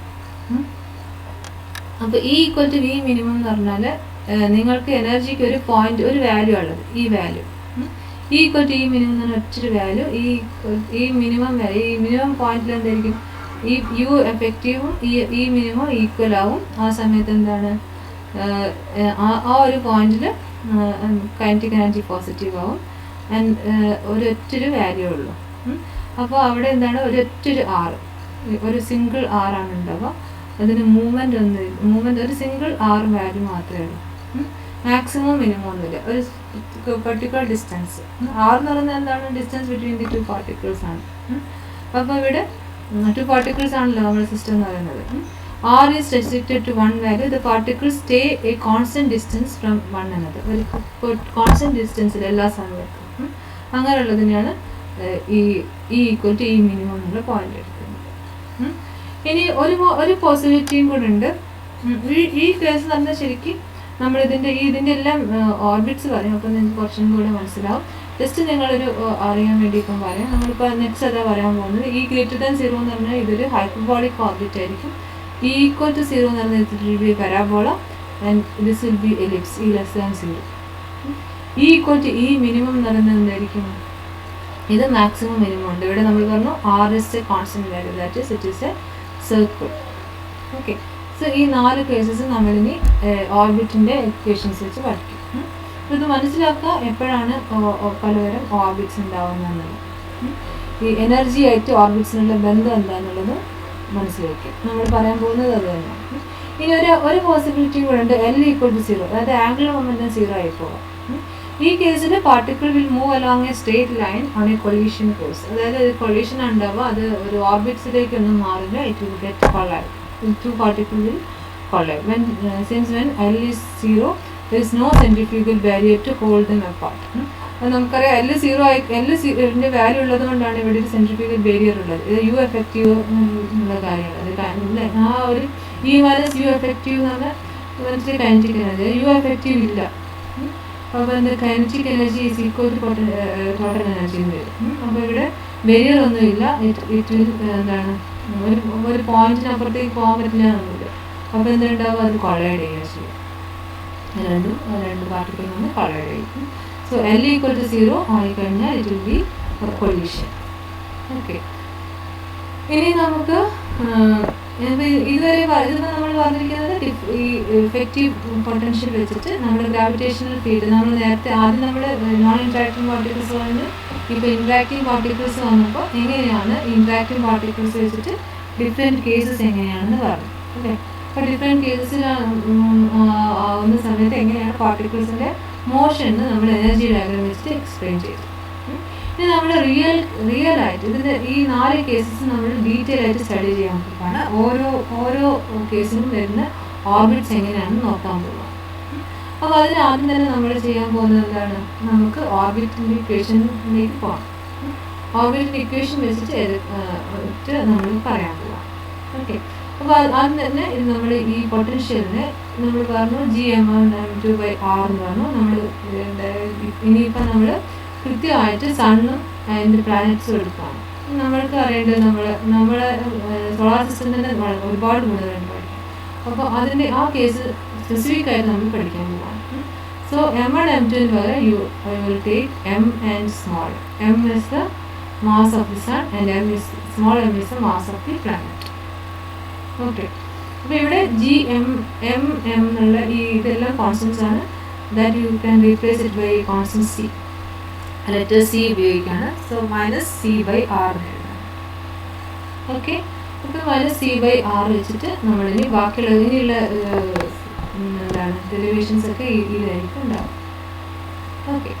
അപ്പോൾ E equal to V minimum എന്ന് പറഞ്ഞാൽ നിങ്ങൾക്ക് എനർജിക്ക് ഒരു പോയിന്റ്, ഒരു വാല്യൂ ഉള്ളത്, ഈ value E equal to E minimum എന്ന് പറഞ്ഞാൽ ഒറ്റൊരു വാല്യൂ. ഈ മിനിമം വാല്യൂ, ഈ മിനിമം പോയിന്റിൽ എന്തായിരിക്കും? ഈ യു എഫക്റ്റീവും ഈ മിനിമം ഈക്വൽ ആവും. ആ സമയത്ത് എന്താണ്? ആ ഒരു പോയിന്റിൽ കൈനറ്റിക് എനർജി പോസിറ്റീവ് ആവും. ആൻഡ് ഒരൊറ്റൊരു വാല്യൂ ഉള്ളൂ. അപ്പോൾ അവിടെ എന്താണ്? ഒരൊറ്റൊരു R, ഒരു സിംഗിൾ R ആണ് ഉണ്ടാവുക. അതിന് മൂവ്മെൻറ്റ് ഒരു സിംഗിൾ R വാല്യൂ മാത്രമേ ഉള്ളൂ. മാക്സിമം മിനിമം ഒന്നുമില്ല, ഒരു പെർട്ടിക്കുലർ ഡിസ്റ്റൻസ്. R എന്ന് പറയുന്നത് എന്താണ്? Distance between the two particles ആണ്. അപ്പോൾ ഇവിടെ ടു പാർട്ടിക്കിൾസ് ആണല്ലോ നമ്മുടെ സിസ്റ്റം എന്ന് പറയുന്നത്. R is restricted to one value. The particles stay a constant distance from one another. ഒരു കോൺസ്റ്റന്റ് ഡിസ്റ്റൻസിൽ എല്ലാ സമയത്തും. അങ്ങനെയുള്ളതിനെയാണ് ഈ ഈക്വൽ ടു ഈ മിനിമം എന്നുള്ള പോയിന്റ് എടുക്കുന്നത്. ഇനി ഒരു പോസിബിലിറ്റിയും കൂടെ ഉണ്ട്. ഈ കേസ് എന്ന് പറഞ്ഞാൽ ശരിക്കും നമ്മൾ ഇതിൻ്റെ എല്ലാം ഓർബിറ്റ്സ് പറയും. അപ്പോൾ നിങ്ങൾക്ക് കുറച്ചും കൂടെ മനസ്സിലാവും. ജസ്റ്റ് നിങ്ങളൊരു അറിയാൻ വേണ്ടി ഇപ്പം പറയാം. നമ്മളിപ്പോൾ നെക്സ്റ്റ് അതാ പറയാൻ പോകുന്നത്. ഈ ഗ്രീറ്റർ ദാൻ 0 എന്ന് പറഞ്ഞാൽ ഇതൊരു ഹൈപ്പർബോളിക് ഓർബിറ്റ് ആയിരിക്കും. ഈ ഈക്വൽ ടു 0 എന്ന് പറഞ്ഞാൽ it will B parabola and this will B ellipse. ഈ less than 0. E equal to ഈ മിനിമം എന്ന് പറയുന്നത് എന്തായിരിക്കും? ഇത് മാക്സിമം മിനിമം ഉണ്ട്. ഇവിടെ നമ്മൾ പറഞ്ഞു R is a constant value, that is it is a circle. Okay, so ഈ 4 കേസസ് നമ്മളിനി ഓർബിറ്റിൻ്റെ ഇക്വേഷൻസ് വെച്ച് പഠിക്കും. ഇത് മനസ്സിലാക്കുക എപ്പോഴാണ് പലതരം ഓർബിറ്റ്സ് ഉണ്ടാവുന്നതെന്നുള്ളത്. ഈ എനർജി ആയിട്ട് ഓർബിറ്റ്സിനുള്ള ബന്ധം എന്താണെന്നുള്ളത് മനസ്സിലാക്കുക. നമ്മൾ പറയാൻ പോകുന്നത് അത് തന്നെയാണ്. ഇനി ഒരു പോസിബിലിറ്റി കൂടെ ഉണ്ട്, L ഈക്വൽ ടു 0, അതായത് ആംഗുലർ മൊമെന്റം 0 ആയി പോകാം. ഈ കേസിൽ particle will move along a straight line on a collision course, അതായത് ഒരു കൊളീഷൻ ഉണ്ടാവുക, അത് ഒരു ഓർബിറ്റ്സിലേക്കൊന്നും മാറില്ല, it will get collide, two particle will collide. Since when L is 0, there is no centrifugal barrier to hold them apart. അത് നമുക്കറിയാം L0ന്റെ value ഉള്ളത് കൊണ്ടാണ് ഇവിടെ ഒരു സെൻട്രിഫ്യൂഗൽ ബാരിയർ ഉള്ളത്. ഇത് യു എഫക്റ്റീവ് എന്നുള്ള കാര്യമാണ്. ആ ഒരു ഇ മൈനസ് യു എഫക്റ്റീവ് എന്ന് പറഞ്ഞാൽ മനസ്സിൽ കൈനറ്റിക് എനർജി, യു എഫക്റ്റീവ് ഇല്ല. അപ്പോൾ എന്താ, kinetic energy is equal to total energy എന്ന് വരും. അപ്പോൾ ഇവിടെ ബാരിയർ ഒന്നുമില്ല, ഇറ്റ് എന്താണ് ഒരു പോയിന്റിനപ്പുറത്തേക്ക് പോകാൻ പറ്റില്ല എന്നുള്ളത്. അപ്പോൾ എന്തുണ്ടാവും, അത് കൊളൈഡ് ചെയ്യുക ചെയ്യും, രണ്ട് പാർട്ടിക്കിൾ നിന്ന് കൊളൈഡ് ചെയ്യും. സോ L ഈക്വൽ ടു 0 ആയിക്കഴിഞ്ഞാൽ it will B collision. Okay, ഇനി നമുക്ക് ഇതിപ്പോൾ നമ്മൾ പറഞ്ഞിരിക്കുന്നത് ഈ ഇഫക്റ്റീവ് പൊട്ടൻഷ്യൽ വെച്ചിട്ട് നമ്മൾ ഗ്രാവിറ്റേഷണൽ ഫീൽഡ്, നമ്മൾ നേരത്തെ ആദ്യം നമ്മൾ നോൺ ഇൻട്രാക്ടിങ് പാർട്ടിക്കിൾസ് പറഞ്ഞു, ഇപ്പോൾ ഇൻട്രാക്റ്റീവ് പാർട്ടിക്കിൾസ് വന്നപ്പോൾ എങ്ങനെയാണ് ഇൻട്രാക്റ്റീവ് പാർട്ടിക്കിൾസ് വെച്ചിട്ട് ഡിഫറെൻറ്റ് കേസസ് എങ്ങനെയാണെന്ന് പറഞ്ഞു. ഓക്കെ, അപ്പോൾ ഡിഫറെൻറ്റ് കേസസിൽ ആവുന്ന സമയത്ത് എങ്ങനെയാണ് പാർട്ടിക്കിൾസിൻ്റെ മോഷൻ നമ്മൾ എനർജി ഡയഗ്രം വെച്ചിട്ട് എക്സ്പ്ലെയിൻ ചെയ്തു. ഇനി നമ്മൾ റിയൽ ആയിട്ട് ഇതിൻ്റെ ഈ 4 കേസസ് നമ്മൾ ഡീറ്റെയിൽ ആയിട്ട് സ്റ്റഡി ചെയ്യാൻ പോവുകയാണ്. ഓരോ കേസിനും വരുന്ന ഓർബിറ്റ്സ് എങ്ങനെയാണെന്ന് നോക്കാൻ പോവുക. അപ്പോൾ അതിന് ആദ്യം തന്നെ നമ്മൾ ചെയ്യാൻ പോകുന്നത് എന്താണ്, നമുക്ക് ഓർബിറ്റിൻ്റെ ഇക്വേഷനിലേക്ക് പോകാം. ഓർബിറ്റിൻ്റെ ഇക്വേഷൻ വെച്ചിട്ട് നമ്മൾ പറയാൻ പോവാം. ഓക്കെ, അപ്പോൾ ആദ്യം തന്നെ ഇത് നമ്മൾ ഈ പൊട്ടൻഷ്യലിനെ നമ്മൾ പറഞ്ഞു Gm1m2/r എന്ന് പറഞ്ഞു. നമ്മൾ ഇനിയിപ്പോൾ നമ്മൾ കൃത്യമായിട്ട് സണ്ണും അതിൻ്റെ പ്ലാനറ്റ്സും എടുക്കുകയാണ്. നമ്മൾക്ക് അറിയേണ്ടത് നമ്മളെ സോളാർ സിസ്റ്റത്തിൻ്റെ ഒരുപാട് ഗുണങ്ങളുണ്ട് പഠിക്കാം. അപ്പോൾ അതിൻ്റെ ആ കേസ് സ്പെസിഫിക് ആയിട്ട് നമ്മൾ പഠിക്കാൻ പോവാണ്. സോ M1 M2 പകരം you will take M and small. M is the mass of the sun and small m is the mass of the planet. Okay, അപ്പോൾ ഇവിടെ Gm M എന്നുള്ള ഈ ഇതെല്ലാം കോൺസ്റ്റൻസ് ആണ്. That you can replace it by constant C, letter C ഉപയോഗിക്കുകയാണ്. So -C/r എഴുതാം. Okay, അപ്പോൾ -C/r വെച്ചിട്ട് നമ്മളിനി ഇനിയുള്ള എന്താണ് ഡെറിവേഷൻസ് ഒക്കെ ഇതിലായിരിക്കും ഉണ്ടാവും. ഓക്കെ,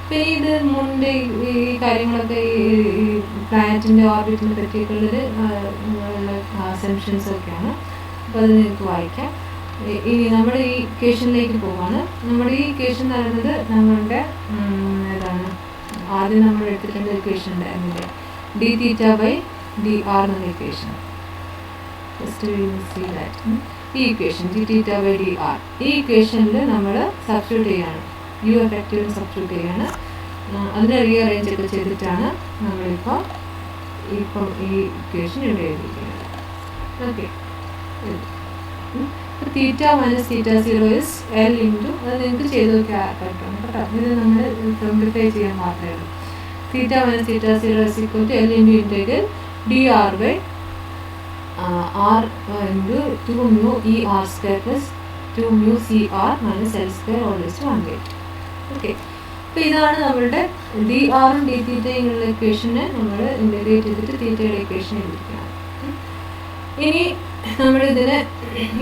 പിന്നെ ഇത് മുന്നേ ഈ കാര്യങ്ങളൊക്കെ ഈ പ്ലാനറ്റിൻ്റെ ഓർബിറ്റിനെ പറ്റിയൊക്കെയുള്ളത് അസംഷൻസ് ഒക്കെയാണ്. അപ്പോൾ അത് നിങ്ങൾക്ക് വായിക്കാം. ഇനി നമ്മുടെ ഈ ഇക്വേഷനിലേക്ക് പോവാണ്. നമ്മുടെ ഈ ഇക്വേഷൻ എന്ന് പറയുന്നത് നമ്മളുടെ ഏതാണ്, ആദ്യം നമ്മൾ എടുത്തിട്ടുണ്ട് ഇക്വേഷൻ ഉണ്ടായിരുന്നില്ലേ, dθ/dr എന്നുള്ള ഇക്വേഷൻ. ജസ്റ്റ് സീ ദാറ്റ് ഈ ഇക്വേഷൻ dθ/dr, ഈ ഇക്വേഷനിൽ നമ്മൾ സബ്സ്റ്റിറ്റ്യൂട്ട് ചെയ്യാണ്, യു എഫക്റ്റീവ് സബ്സ്റ്റിറ്റ്യൂട്ട് ചെയ്യാണ്. അതിനെ റീഅറേഞ്ച് ഒക്കെ ചെയ്തിട്ടാണ് നമ്മളിപ്പോൾ ഈ ഇക്വേഷൻ ഇവിടെ എഴുതിയിരിക്കുന്നത്. Okay, theta minus θ0 is L into, അത് നിങ്ങൾക്ക് ചെയ്ത് നോക്കിയാൽ പറ്റും കേട്ടോ. ഇത് നമ്മൾ സിംപ്ലിഫൈ ചെയ്യാൻ മാത്രമേ ഉള്ളൂ. Theta minus θ0 is equal to L into integral dr/r into 2μ ER² plus 2μ CR minus L² all is to 1/8. Okay, അപ്പോൾ ഇതാണ് നമ്മളുടെ dr-ഉം dθയുള്ള ഇക്വേഷനെ നമ്മൾ ഇൻ്റഗ്രേറ്റ് ചെയ്തിട്ട് തീറ്റയുടെ ഇക്വേഷൻ എഴുതിയിരിക്കുകയാണ്. ഇനി നമ്മളിതിനെ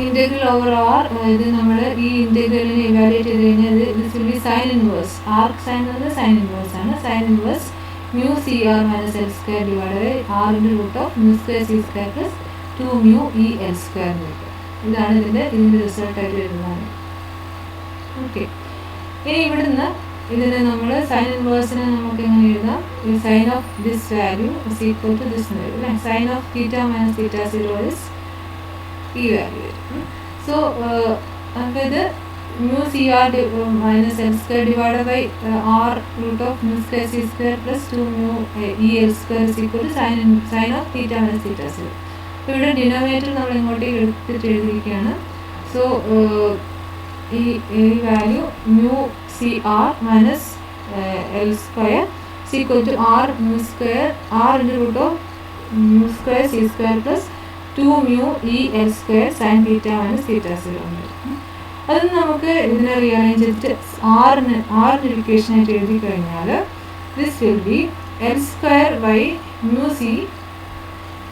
ഇൻ്റഗ്രൽ ഓവർ ആർ, ഇത് നമ്മൾ ഈ ഇൻ്റഗ്രലിനെ ഇവാലുവേറ്റ് ചെയ്ത് കഴിഞ്ഞാൽ this will be sine inverse, arc sine എന്നത് സൈൻ ഇൻവേഴ്സ് ആണ്. Sine inverse μCR minus L² divide by r√μ² C² plus 2μ EL² എന്ന് കിട്ടും. ഇതാണ് ഇതിൻ്റെ റിസൾട്ടായിട്ട് വരുന്നത്. ഓക്കെ, ഇനി ഇവിടുന്ന് ഇതിനെ നമ്മൾ സൈൻ ഇൻവേഴ്സിനെ നമുക്ക് എങ്ങനെ എഴുതാം, sine of this value is equal to this എന്ന് വരും അല്ലേ. Sine of theta minus θ0 is ഈ വാല്യൂ വരും. സോ അപ്പോൾ ഇത് μCR minus L² divide by r√μ² C² plus 2μ EL² is equal to sine of theta minus θ0. അപ്പോൾ ഇവിടെ denominator നമ്മൾ ഇങ്ങോട്ടേക്ക് എടുത്തിട്ട് എഴുതിയിരിക്കുകയാണ്. സോ ഈ value μCR minus L² is equal to r into root of μ² C² plus 2μ EL² sin theta minus θ0. അത് നമുക്ക് ഇതിനെ റീഅറേഞ്ച് ചെയ്തിട്ട് ആറിന് ഇക്വേഷൻ ആയിട്ട് എഴുതി കഴിഞ്ഞാൽ this will B L² μc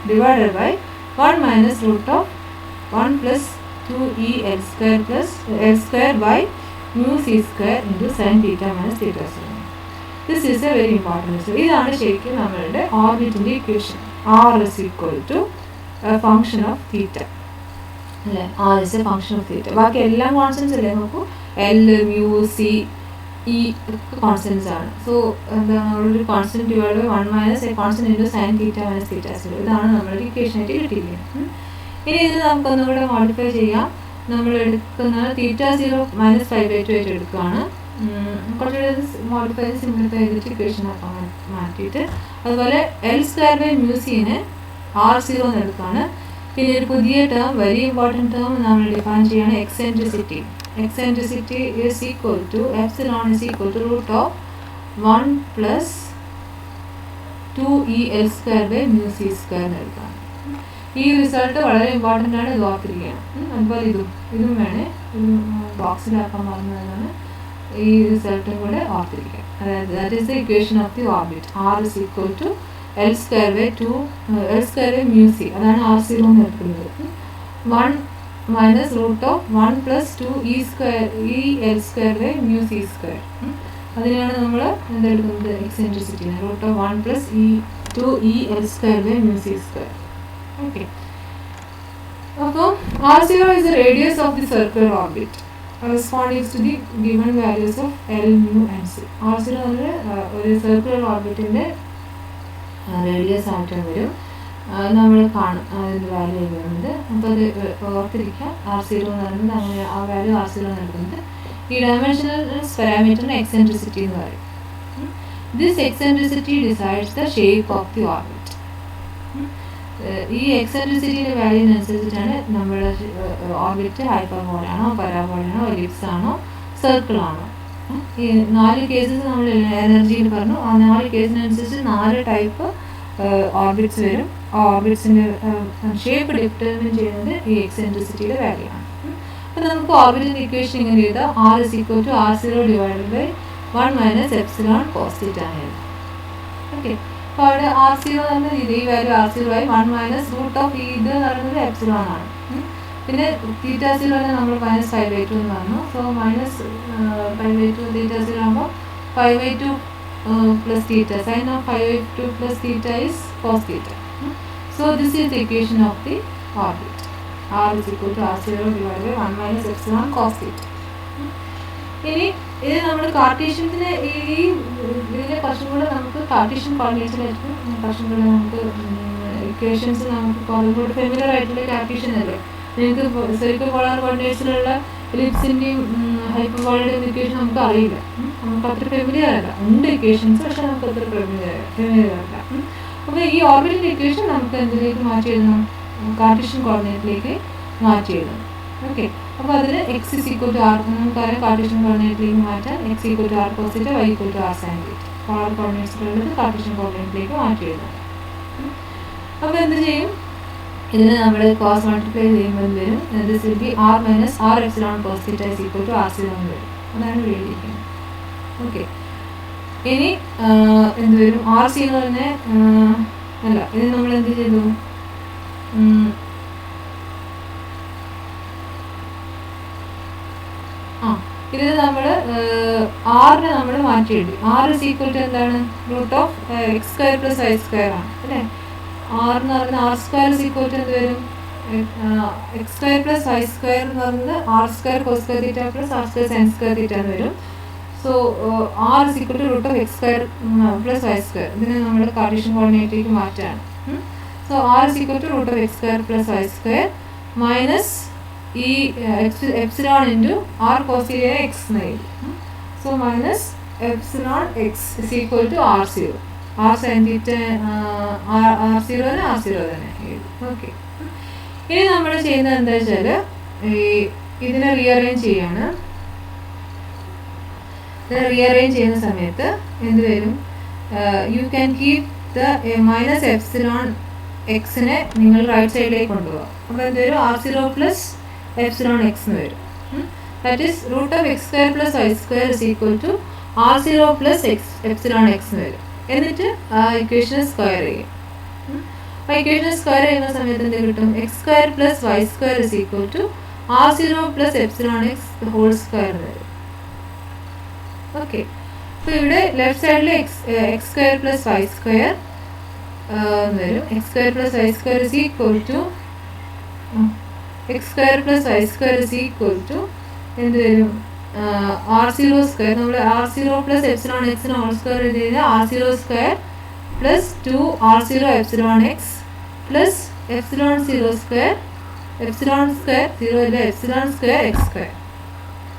divided by 1 minus root of 1 plus 2el square plus l square by mu c square into sin theta minus theta square. This is a very important issue. ഇതാണ് ശരിക്കും നമ്മളുടെ ഓർബിറ്റിൻ്റെ equation. R is equal to a function of theta. അല്ലേ, R is a function of theta. ബാക്കി എല്ലാം constants അല്ലേ നോക്കൂ. L, mu, C, E constants ആണ്. So എന്താണ് ഒരു constant divide by 1 minus a constant into sine theta minus theta square. ഇതാണ് നമ്മളുടെ ഇക്വേഷനായിട്ട് കിട്ടിയിരിക്കുന്നത്. ഇനി ഇത് നമുക്കൊന്നും കൂടെ മോഡിഫൈ ചെയ്യാം. നമ്മൾ എടുക്കുന്ന തീറ്റ 0 മൈനസ് 5/2 ആയിട്ട് എടുക്കുകയാണ്. കുറച്ചുകൂടെ മോഡിഫൈ സിംപ്ലിഫൈ ചെയ്തിട്ട് ഇക്വേഷൻ മാറ്റിയിട്ട് അതുപോലെ എൽ സ്ക്വയർ ബൈ മ്യൂസിനെ R0 എന്ന് എടുക്കുകയാണ്. പിന്നെ ഒരു പുതിയ ടേം, വെരി ഇമ്പോർട്ടൻറ്റ് ടേം നമ്മൾ ഡിഫൈൻ ചെയ്യാണ്, eccentricity. Eccentricity is equal to epsilon is equal to root of 1 plus 2el square by mu c square എടുക്കാം. ഈ റിസൾട്ട് വളരെ ഇമ്പോർട്ടൻ്റ് ആണ്, ഇത് ഓർത്തിരിക്കണം. അതുപോലെ ഇതും വേണേ ബോക്സിലാക്കാൻ പറഞ്ഞതാണ്. ഈ റിസൾട്ടും കൂടെ ഓർത്തിരിക്കാം. അതായത് that is the equation of the orbit. R is equal to l square by 2 l square by mu c, അതാണ് R0 എന്ന് എടുക്കുന്നത്. 1 minus root of 1 plus 2el square by mu c square. അതിനാണ് നമ്മൾ എന്തെടുക്കുന്നത്, eccentricity root of 1 plus 2el square by mu c square. Okay, അപ്പോൾ R0 is the radius of the circular orbit corresponding to the given values of L, mu and c. R0 ഒരു circular ഓർബിറ്റിൻ്റെ radius ആയിട്ട് വരും. നമ്മൾ കാണും അതിൻ്റെ value വരുന്നത്. അപ്പോൾ അത് ഓർത്തിരിക്കാം. R0 എന്ന് പറയുന്നത് അങ്ങനെ ആ വാല്യൂ R0 എന്ന് എടുക്കുന്നത്. ഈ ഡയമെൻഷണൽ പാരാമീറ്ററിന് എക്സെൻട്രിസിറ്റി എന്ന് പറയും. This eccentricity decides the shape of the orbit. ഈ എക്സെൻട്രിസിറ്റിയുടെ വാല്യൂവിനനുസരിച്ചിട്ടാണ് നമ്മുടെ ഓർബിറ്റ് ഹൈപ്പർബോളയാണോ, പരാബോളയാണോ, എലിപ്സ് ആണോ, സർക്കിൾ ആണോ. ഈ 4 കേസസ് നമ്മൾ എനർജിയിൽ പറഞ്ഞു. ആ 4 കേസിനനുസരിച്ച് 4 ടൈപ്പ് ഓർബിറ്റ്സ് വരും. ആ ഓർബിറ്റ്സിൻ്റെ ഷേപ്പ് ഡിറ്റർമിൻ ചെയ്യുന്നത് ഈ എക്സെൻട്രിസിറ്റിയുടെ വാല്യൂ ആണ്. അപ്പോൾ നമുക്ക് ഓർബിറ്റിൻ്റെ ഇക്വേഷൻ ഇങ്ങനെ എഴുതാം. R is equal to R0 divided by 1 minus epsilon cos theta ആണ് എഴുതാം. ഓക്കെ, അപ്പോൾ അവിടെ R0 എന്ന് പറഞ്ഞാൽ ഈ വാല്യൂ R0 ആയി 1 മൈനസ് റൂട്ട് ഓഫ് ഇത് എന്ന് പറയുന്നത് എപ്സിലോൺ ആണ്. പിന്നെ തീറ്റ 0 നമ്മൾ മൈനസ് 5/2 എന്ന് പറഞ്ഞു. സോ മൈനസ് 5/2 തീറ്റ 0 ആകുമ്പോൾ 5/2 plus theta. Sin of 5/2 plus theta is cos theta. So this is the equation of the orbit. R is equal to R0 divided by 1 minus epsilon cos theta. ഇനി ഇത് നമ്മൾ കാർട്ടീഷ്യൻസിനെ ഇതിനെ കുറച്ചും കൂടെ നമുക്ക് കാർട്ടീഷ്യൻ കോർഡിനേറ്റ്സിലായിരിക്കും കുറച്ചും കൂടെ നമുക്ക് ഇക്വേഷൻസ് നമുക്ക് കുറച്ചും കൂടെ ഫെമിലർ ആയിട്ടുള്ള കാർട്ടീഷ്യൻ അല്ലേ. നിങ്ങൾക്ക് സ്ഫെറിക്കൽ പോളാർ കോർഡിനേറ്റ്സിലുള്ള എലിപ്സിൻ്റെയും ഹൈപ്പർബോളയുടെയും ഇക്വേഷൻ നമുക്ക് അറിയില്ല. നമുക്ക് അത്ര ഫെമിലിയർ അല്ല. ഉണ്ട് ഇക്വേഷൻസ്, പക്ഷെ നമുക്ക് അത്ര ഫെമിലിയർ അല്ല. അപ്പോൾ ഈ ഓർബിറ്റിൻ്റെ ഇക്വേഷൻ നമുക്ക് എന്തിലേക്ക് മാറ്റി എഴുതണം, കാർട്ടീഷ്യൻ കോർഡിനേറ്റിലേക്ക് മാറ്റി എഴുതണം. ഓക്കെ, അപ്പോൾ അതിന് X is equal to R നമുക്കറിയാം. കാർട്ടീഷ്യൻ കോർഡിനേറ്റിലേക്ക് മാറ്റാൻ X equal to R cos theta, Y equal to R sine theta. Polar കോർഡിനേറ്റ്സിലുള്ളത് കാർട്ടീഷ്യൻ കോർഡിനേറ്റിലേക്ക് മാറ്റി എഴുതണം. അപ്പോൾ എന്ത് ചെയ്യും, ഇതിനെ നമ്മൾ കോസ് മൾട്ടിപ്ലൈ ചെയ്യുമ്പോൾ എന്ത് വരും, this will be r minus r epsilon cos theta is equal to R0 എന്ന് വരും. അതാണ് എഴുതിയിരിക്കുന്നത്. ഓക്കെ, ഇനി എന്ത് വരും, R0 തന്നെ അല്ല, ഇത് നമ്മൾ എന്ത് ചെയ്തു, ഇത് നമ്മൾ ആറിനെ നമ്മൾ മാറ്റി എഴുതി. R is equal to എന്താണ്, root of X square plus Y square ആണ് അല്ലേ. R എന്ന് പറയുന്നത് R square is equal to എന്ത് വരും, X square plus Y square എന്ന് പറയുന്നത് R square cos square theta plus R square sine square theta എന്ന് വരും. So R is equal to root of X square plus Y square. ഇതിനെ നമ്മൾ Cartesian കോർഡിനേറ്റിലേക്ക് മാറ്റാണ്. So R is equal to root of X square plus Y square minus ഈ epsilon into r cos theta x എന്ന് എഴുതി. So minus epsilon x is equal to R0. R sine theta R0 തന്നെ എഴുതി. Okay, ഇനി നമ്മൾ ചെയ്യുന്നത് എന്താ വെച്ചാൽ ഇതിനെ റീഅറേഞ്ച് ചെയ്യാണ്. ഇതിനെ റീഅറേഞ്ച് ചെയ്യുന്ന സമയത്ത് എന്ത് വരും, you can keep the minus epsilon എക്സിനെ നിങ്ങൾ റൈറ്റ് സൈഡിലേക്ക് കൊണ്ടുപോകാം. അപ്പോൾ എന്ത് വരും, R0 പ്ലസ് എപ്സിലോൺ എക്സ് എന്ന് വരും. That is root of X square plus Y square is equal to R0 plus epsilon x എന്ന് വരും. എന്നിട്ട് ആ ഇക്വേഷനെ സ്ക്വയർ ചെയ്യും. അപ്പോൾ ഇക്വേഷനെ സ്ക്വയർ ചെയ്യുന്ന സമയത്ത് എന്ത് കിട്ടും, X square plus Y square is equal to r0 plus epsilon x the whole square വരും. ഓക്കെ, അപ്പോൾ ഇവിടെ ലെഫ്റ്റ് സൈഡിൽ X square plus Y square വരും. X square plus Y square is equal to X square plus Y square is equal to എന്ത് വരും? r0 square. നമ്മൾ r0 plus epsilon എക്സിന് whole square ചെയ്ത് കഴിഞ്ഞാൽ r0 square plus 2r0 epsilon X plus epsilon 0 square, epsilon square 0 അല്ല, epsilon square X square.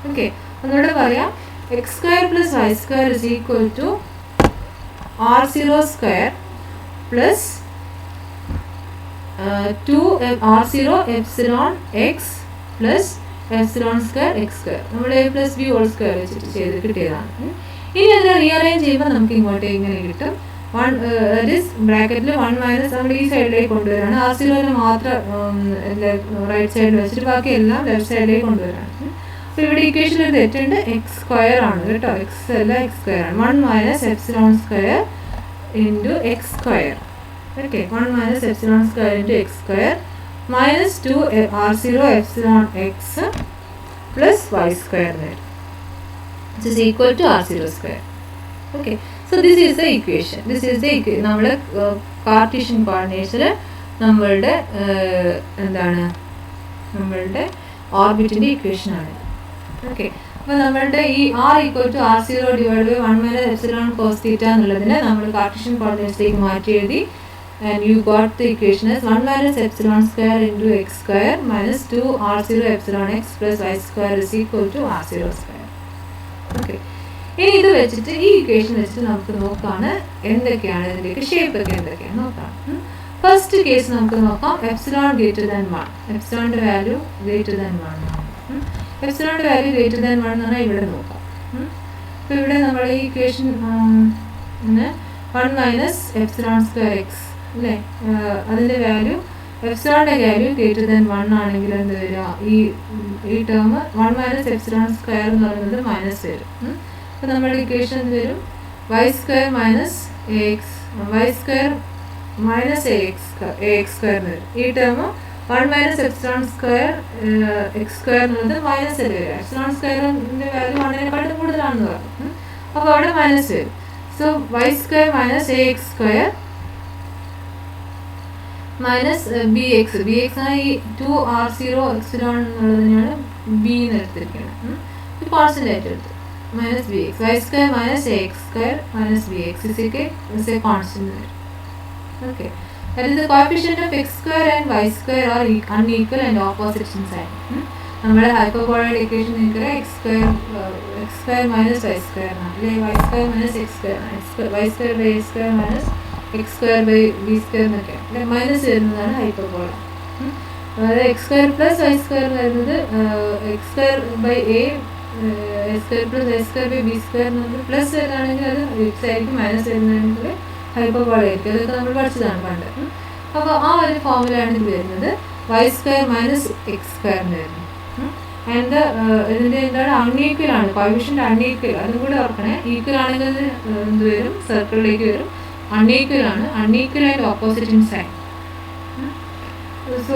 Okay, ഒന്നുകൂടെ പറയാം. X square plus Y square is equal to r0 square plus 2r0 epsilon X plus epsilon square X square. നമ്മൾ A plus B whole square വെച്ചിട്ട് ചെയ്ത് കിട്ടിയതാണ്. ഇനി അതിനെ rearrange ചെയ്യുമ്പോൾ നമുക്ക് ഇങ്ങോട്ട് ഇങ്ങനെ കിട്ടും. ബ്രാക്കറ്റിൽ 1 മൈനസ് നമ്മൾ ഈ സൈഡിലേക്ക് കൊണ്ടുവരാണ്. r0 മാത്രം റൈറ്റ് സൈഡിൽ വെച്ചിട്ട് ബാക്കി എല്ലാം ലെഫ്റ്റ് സൈഡിലേക്ക് കൊണ്ടുവരാണ്. അപ്പോൾ ഇവിടെ ഇക്വേഷനിൽ ഒരു തെറ്റുണ്ട്. എക്സ് സ്ക്വയർ ആണ് കേട്ടോ, എക്സ് അല്ല എക്സ് സ്ക്വയർ ആണ്. 1 minus epsilon square into x square. Okay, 1 minus epsilon square into x square minus 2r0 epsilon x plus y square there, which is equal to r0 square. Okay, so this is the equation. This is the equation. നമ്മുടെ Cartesian കോർഡിനേറ്റ്സിൽ നമ്മളുടെ എന്താണ്, നമ്മളുടെ ഓർബിറ്റിൻ്റെ equation ആണ്. Okay, അപ്പോൾ നമ്മളുടെ ഈ r equal to r0 divide by 1 minus epsilon cos theta എന്നുള്ളതിനെ നമ്മൾ കാർട്ടീഷ്യൻ കോർഡിനേറ്റ്സിലേക്ക് മാറ്റി എഴുതി. And you got the equation as 1 minus epsilon square into x square minus 2r0 epsilon x plus y square is equal to r0 square. Okay. ഇനി ഇത് വെച്ചിട്ട് ഈ equation വെച്ചിട്ട് നമുക്ക് നോക്കാണ് എന്തൊക്കെയാണ് ഇതിൻ്റെയൊക്കെ ഷേപ്പ് ഒക്കെ എന്തൊക്കെയാണ് നോക്കാം. ഫസ്റ്റ് കേസ് നമുക്ക് നോക്കാം. Epsilon greater than 1. എപ്സിലോണിൻ്റെ വാല്യൂ ഗ്രേറ്റർ ദാൻ 1 ആണ്. എപ്സിലോണിൻ്റെ വാല്യൂ ഗ്രേറ്റർ ദാൻ 1 എന്ന് പറഞ്ഞാൽ ഇവിടെ നോക്കാം. അപ്പോൾ ഇവിടെ നമ്മൾ ഈ equation 1 minus epsilon square X അല്ലേ, അതിൻ്റെ വാല്യൂ എപ്സിലോണിൻ്റെ വാല്യൂ ഗ്രേറ്റർ ദാൻ 1 ആണെങ്കിൽ എന്ത് വരിക? ഈ ടേം 1 മൈനസ് എപ്സിലോൺ സ്ക്വയർ എന്ന് പറയുന്നത് മൈനസ് വരും. അപ്പോൾ നമ്മുടെ ഇക്വേഷൻ എന്ത് വരും? Y square minus A x, Y square minus A X square എന്ന് വരും. ഈ term 1 minus epsilon square X square എന്നുള്ളത് മൈനസ് അല്ലേ വരും. എപ്സിലോൺ സ്ക്വയറിൻ്റെ വാല്യൂ 1-നേക്കാളും കൂടുതലാണെന്ന് പറഞ്ഞു. അപ്പോൾ അവിടെ മൈനസ് വരും. So y square minus A X square minus B x. B x ആണ് ഈ 2r0 എക്സിലോൺ എന്നുള്ളതിനാണ് ബി എന്ന് എടുത്തിരിക്കുന്നത്. ഇത് കോൺസ്റ്റൻ്റ് ആയിട്ട് എടുത്തു. Minus B X, Y square minus A X square minus B X is a constant വരും. Okay, that is the coefficient of x square and y square are unequal and opposite in sign. നമ്മുടെ ഹൈപ്പർബോളയുടെ equation നിൽക്കുക X square minus Y square ആണ് അല്ലേ, Y square minus X square ആണ്, Y square by A square minus X square by B square എന്നൊക്കെ അല്ലെ, minus വരുന്നതാണ് hyperbola. അതായത് X square plus Y square വരുന്നത് X square by A square plus Y square by B square എന്നത് plus വരുന്നതാണെങ്കിൽ അത് X ആയിരിക്കും, minus വരുന്നതാണെങ്കിൽ hyperbola ആയിരിക്കും. അതൊക്കെ നമ്മൾ പഠിച്ചതാണ് പണ്ട്. അപ്പോൾ ആ ഒരു ഫോമിലാണ് ഇത് വരുന്നത്. Y square minus X square എന്ന് വരുന്നത്. ആൻഡ് ഇതിൻ്റെ എന്താണ് അൺഈക്വൽ ആണ്, കോഎഫിഷ്യൻ്റ് അൺഈക്വൽ, അതും കൂടെ ഓർക്കണേ. ഈക്വൽ ആണെങ്കിൽ അത് എന്ത് വരും? സർക്കിളിലേക്ക് വരും. അൺഈക്വൽ ആണ്, unequal and opposite in sign. So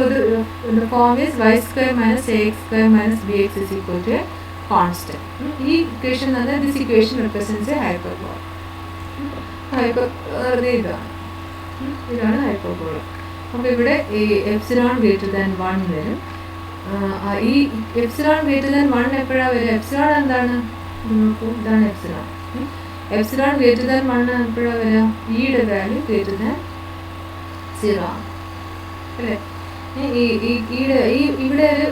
the form is y square minus ax square minus bx is equal to a constant. ഈ ഇക്വേഷൻ തന്നെ this equation represents a hyperbola. ഇതാണ് ഹൈപ്പർബോള. അപ്പോൾ ഇവിടെ ഈ എപ്സിലോൺ ഗ്രേറ്റർ ദാൻ 1 വരും. ഈ epsilon greater than 1 എപ്പോഴാണ് വരിക? എപ്സിലോൺ എന്താണ് നോക്കൂ, ഇതാണ് എപ്സിലോൺ. എപ്സിലോൺ ഗ്രേറ്റർ ദാൻ 1 എപ്പോഴാണ് വരിക? ഈയുടെ വാല്യൂ ഗ്രേറ്റർ ദാൻ 0 ആണ് അല്ലേ. ഇവിടെ ഒരു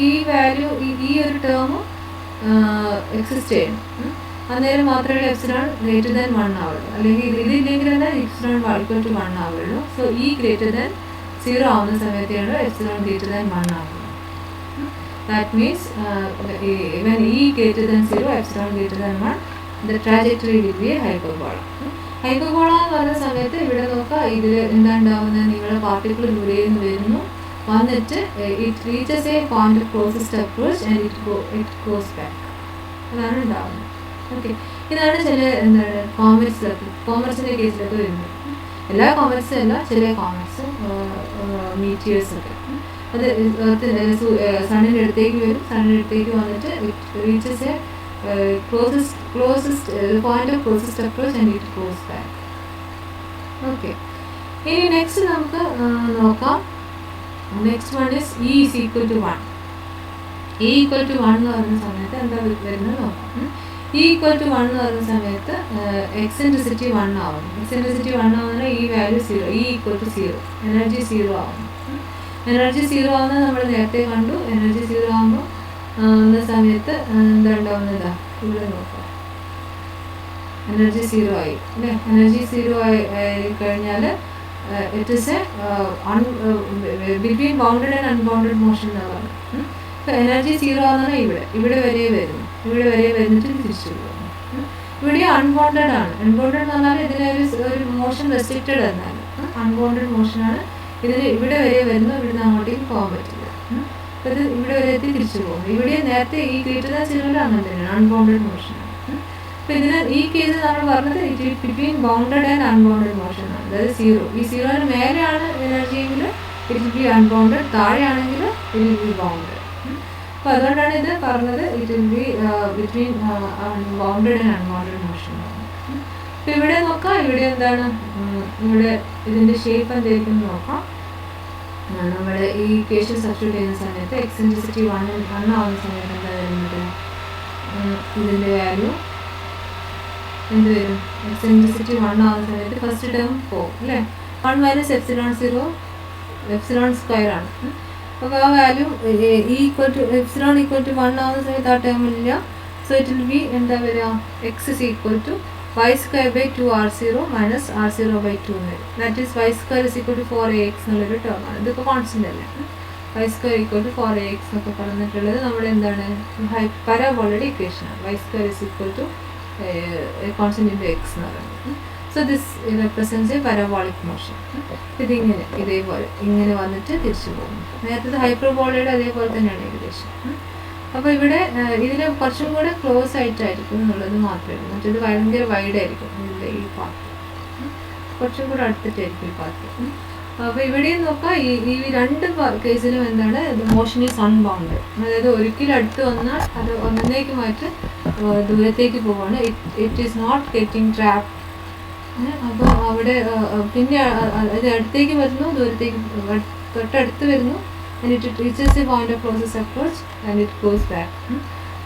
ഈ വാല്യൂ ഈ ഒരു ടേം എക്സിസ്റ്റ് ചെയ്യണം. അന്നേരം മാത്രമേ എപ്സിലോൺ ഗ്രേറ്റർ ദാൻ 1 ആവുള്ളൂ. അല്ലെങ്കിൽ ഇതില്ലെങ്കിൽ തന്നെ എപ്സിലോൺ ഈക്വൽ ടു 1 ആവുള്ളൂ. സോ ഈ ഗ്രേറ്റർ ദാൻ 0 ആവുന്ന സമയത്താണ് എപ്സിലോൺ ഗ്രേറ്റർ ദാൻ 1 ആവുന്നത്. That means when e greater than 0 epsilon greater than 1 the trajectory will be a hyperbola. Hyperbola എന്ന് പറയുന്ന സമയത്ത് ഇവിടെ നോക്കുക, ഇതിൽ എന്താ ഉണ്ടാവുന്നത്? നിങ്ങളുടെ പാർട്ടിക്കിൾ ദൂരെ നിന്ന് വരുന്നു, വന്നിട്ട് it reaches A point of closest approach and it goes back. അതാണ് ഉണ്ടാവുന്നത്. ഓക്കെ, ഇതാണ് ചില എന്താണ് കോമറ്റ്സിൻ്റെ കേസിലൊക്കെ വരുന്നത്. എല്ലാ കോമറ്റ്സും അല്ല, ചില കോമറ്റ്സ് മീറ്റിയേഴ്സൊക്കെ. അത് സണ്ണിൻ്റെ അടുത്തേക്ക് വരും. സണ്ണിൻ്റെ അടുത്തേക്ക് വന്നിട്ട് reaches A closest point of closest approach and it goes back. Okay, ഇനി നെക്സ്റ്റ് നമുക്ക് നോക്കാം. Next one is E is equal to 1. E equal to 1 എന്ന് പറയുന്ന സമയത്ത് എന്താ വരുന്നത് നോക്കാം. E equal to 1 എന്ന് പറയുന്ന സമയത്ത് എക്സെൻട്രിസിറ്റി 1 ആവും. എക്സെൻട്രിസിറ്റി 1 ആവുന്ന ഈ value 0, E equal to 0, energy 0 ആവും. എനർജി 0 ആവുന്നത് നമ്മൾ നേരത്തെ കണ്ടു. എനർജി 0 ആകുമ്പോൾ എന്ന സമയത്ത് എന്താ ഉണ്ടാവുന്നത്, ഇവിടെ നോക്കാം, എനർജി 0 ആയി അല്ലേ. എനർജി 0 ആയി കഴിഞ്ഞാൽ it is A between bounded and unbounded motion എന്നാണ് പറയുന്നത്. ഇപ്പോൾ എനർജി 0 ആണെന്ന് ഇവിടെ വരെ വരുന്നു, ഇവിടെ വരെ വരുന്നിട്ട് തിരിച്ചു പോകുന്നു. ഇവിടെ അൺബൗണ്ടഡ് ആണ്. അൺബൗണ്ടഡ് എന്ന് പറഞ്ഞാൽ ഇതിനൊരു മോഷൻ റെസ്ട്രിക്റ്റഡ് എന്നാണ്. അൺബൗണ്ടഡ് മോഷനാണ്. ഇതിന് ഇവിടെ വരെ വരുന്നു, ഇവിടുന്ന് അങ്ങോട്ടേക്ക് പോകാൻ പറ്റില്ല. അപ്പോൾ ഇത് ഇവിടെ വരെ എത്തി തിരിച്ചു പോകുന്നു. ഇവിടെ നേരത്തെ ഈ ക്രീറ്റർ സീറോയിൽ അങ്ങനെ തന്നെയാണ്, അൺബൗണ്ടഡ് മോഷനാണ്. അപ്പോൾ ഇതിന് ഈ കേസ് നമ്മൾ പറഞ്ഞത് it between bounded and unbounded motion ആണ്. അതായത് 0, ഈ 0ന് മേലെയാണ് എനർജിയെങ്കിൽ ഇറ്റ് വിൽ ബി അൺബൗണ്ടഡ്, താഴെയാണെങ്കിൽ ഇറ്റ് വിൽ ബി ബൗണ്ടഡ്. അപ്പോൾ അതുകൊണ്ടാണ് ഇത് പറഞ്ഞത് it will B between bounded and unbounded motion. അപ്പോൾ ഇവിടെ നോക്കാം, ഇവിടെ എന്താണ്, ഇവിടെ ഇതിൻ്റെ ഷേപ്പ് എന്തായിരിക്കും നോക്കാം. നമ്മൾ ഈ ഇക്വേഷൻ സബ്സ്റ്റിറ്റ്യൂട്ട് ചെയ്യുന്ന സമയത്ത് എക്സെൻട്രിസിറ്റി 1 ആവുന്ന സമയത്ത് എന്താ വരുന്നത്, ഇതിൻ്റെ വാല്യൂ എന്ത് വരും, എക്സെൻട്രിസിറ്റി 1 ആവുന്ന സമയത്ത് ഫസ്റ്റ് ടേം പോകും അല്ലേ. 1 മൈനസ് എപ്സിലോൺ 0 എപ്സിലോൺ സ്ക്വയർ ആണ്. അപ്പോൾ ആ value equal to epsilon equal to 1 ആവുന്ന സമയത്ത് ആ ടേം ഇല്ല. സോ ഇറ്റ് വിൽ ബി എന്താ വരിക, x is equal to y square by 2r0 minus r0 by 2 എന്ന് വരും. That is y square is equal to 4ax എന്നുള്ളൊരു ടേമാണ്. ഇതിപ്പോൾ കോൺസ്റ്റൻ്റ് അല്ലേ. y square equal to 4ax എന്നൊക്കെ പറഞ്ഞിട്ടുള്ളത് നമ്മുടെ എന്താണ്, പരാബോളയുടെ ഇക്വേഷനാണ്. y square is equal to constant into X എന്ന് പറയുന്നത്. So this represents A parabolic motion. ഇതിങ്ങനെ ഇതേപോലെ ഇങ്ങനെ വന്നിട്ട് തിരിച്ചു പോകുന്നു. നേരത്തെ ഹൈപ്പർബോളയുടെ അതേപോലെ തന്നെയാണ് ഏകദേശം. അപ്പോൾ ഇവിടെ ഇതിൽ കുറച്ചും കൂടെ ക്ലോസ് ആയിട്ടായിരിക്കും എന്നുള്ളത് മാത്രമേ ഉള്ളൂ. മറ്റേത് ഭയങ്കര വൈഡായിരിക്കും ഇതിൻ്റെ ഈ പാർട്ട്, കുറച്ചും കൂടെ അടുത്തിട്ടായിരിക്കും ഈ പാർട്ട്. അപ്പോൾ ഇവിടെയും നോക്കാം, ഈ രണ്ട് കേസിലും എന്താണ്, മോഷൻ ഈസ് അൺബൗണ്ടഡ്. അതായത് ഒരിക്കലും അടുത്ത് വന്നാൽ അത് ഒന്നേക്കുമായിട്ട് ദൂരത്തേക്ക് പോവുകയാണ്. It is not getting trap. അപ്പോൾ അവിടെ പിന്നെ അത് അടുത്തേക്ക് വരുന്നു, ദൂരത്തേക്ക് തൊട്ടടുത്ത് വരുന്നു, and it reaches a point of closest approach and it goes back.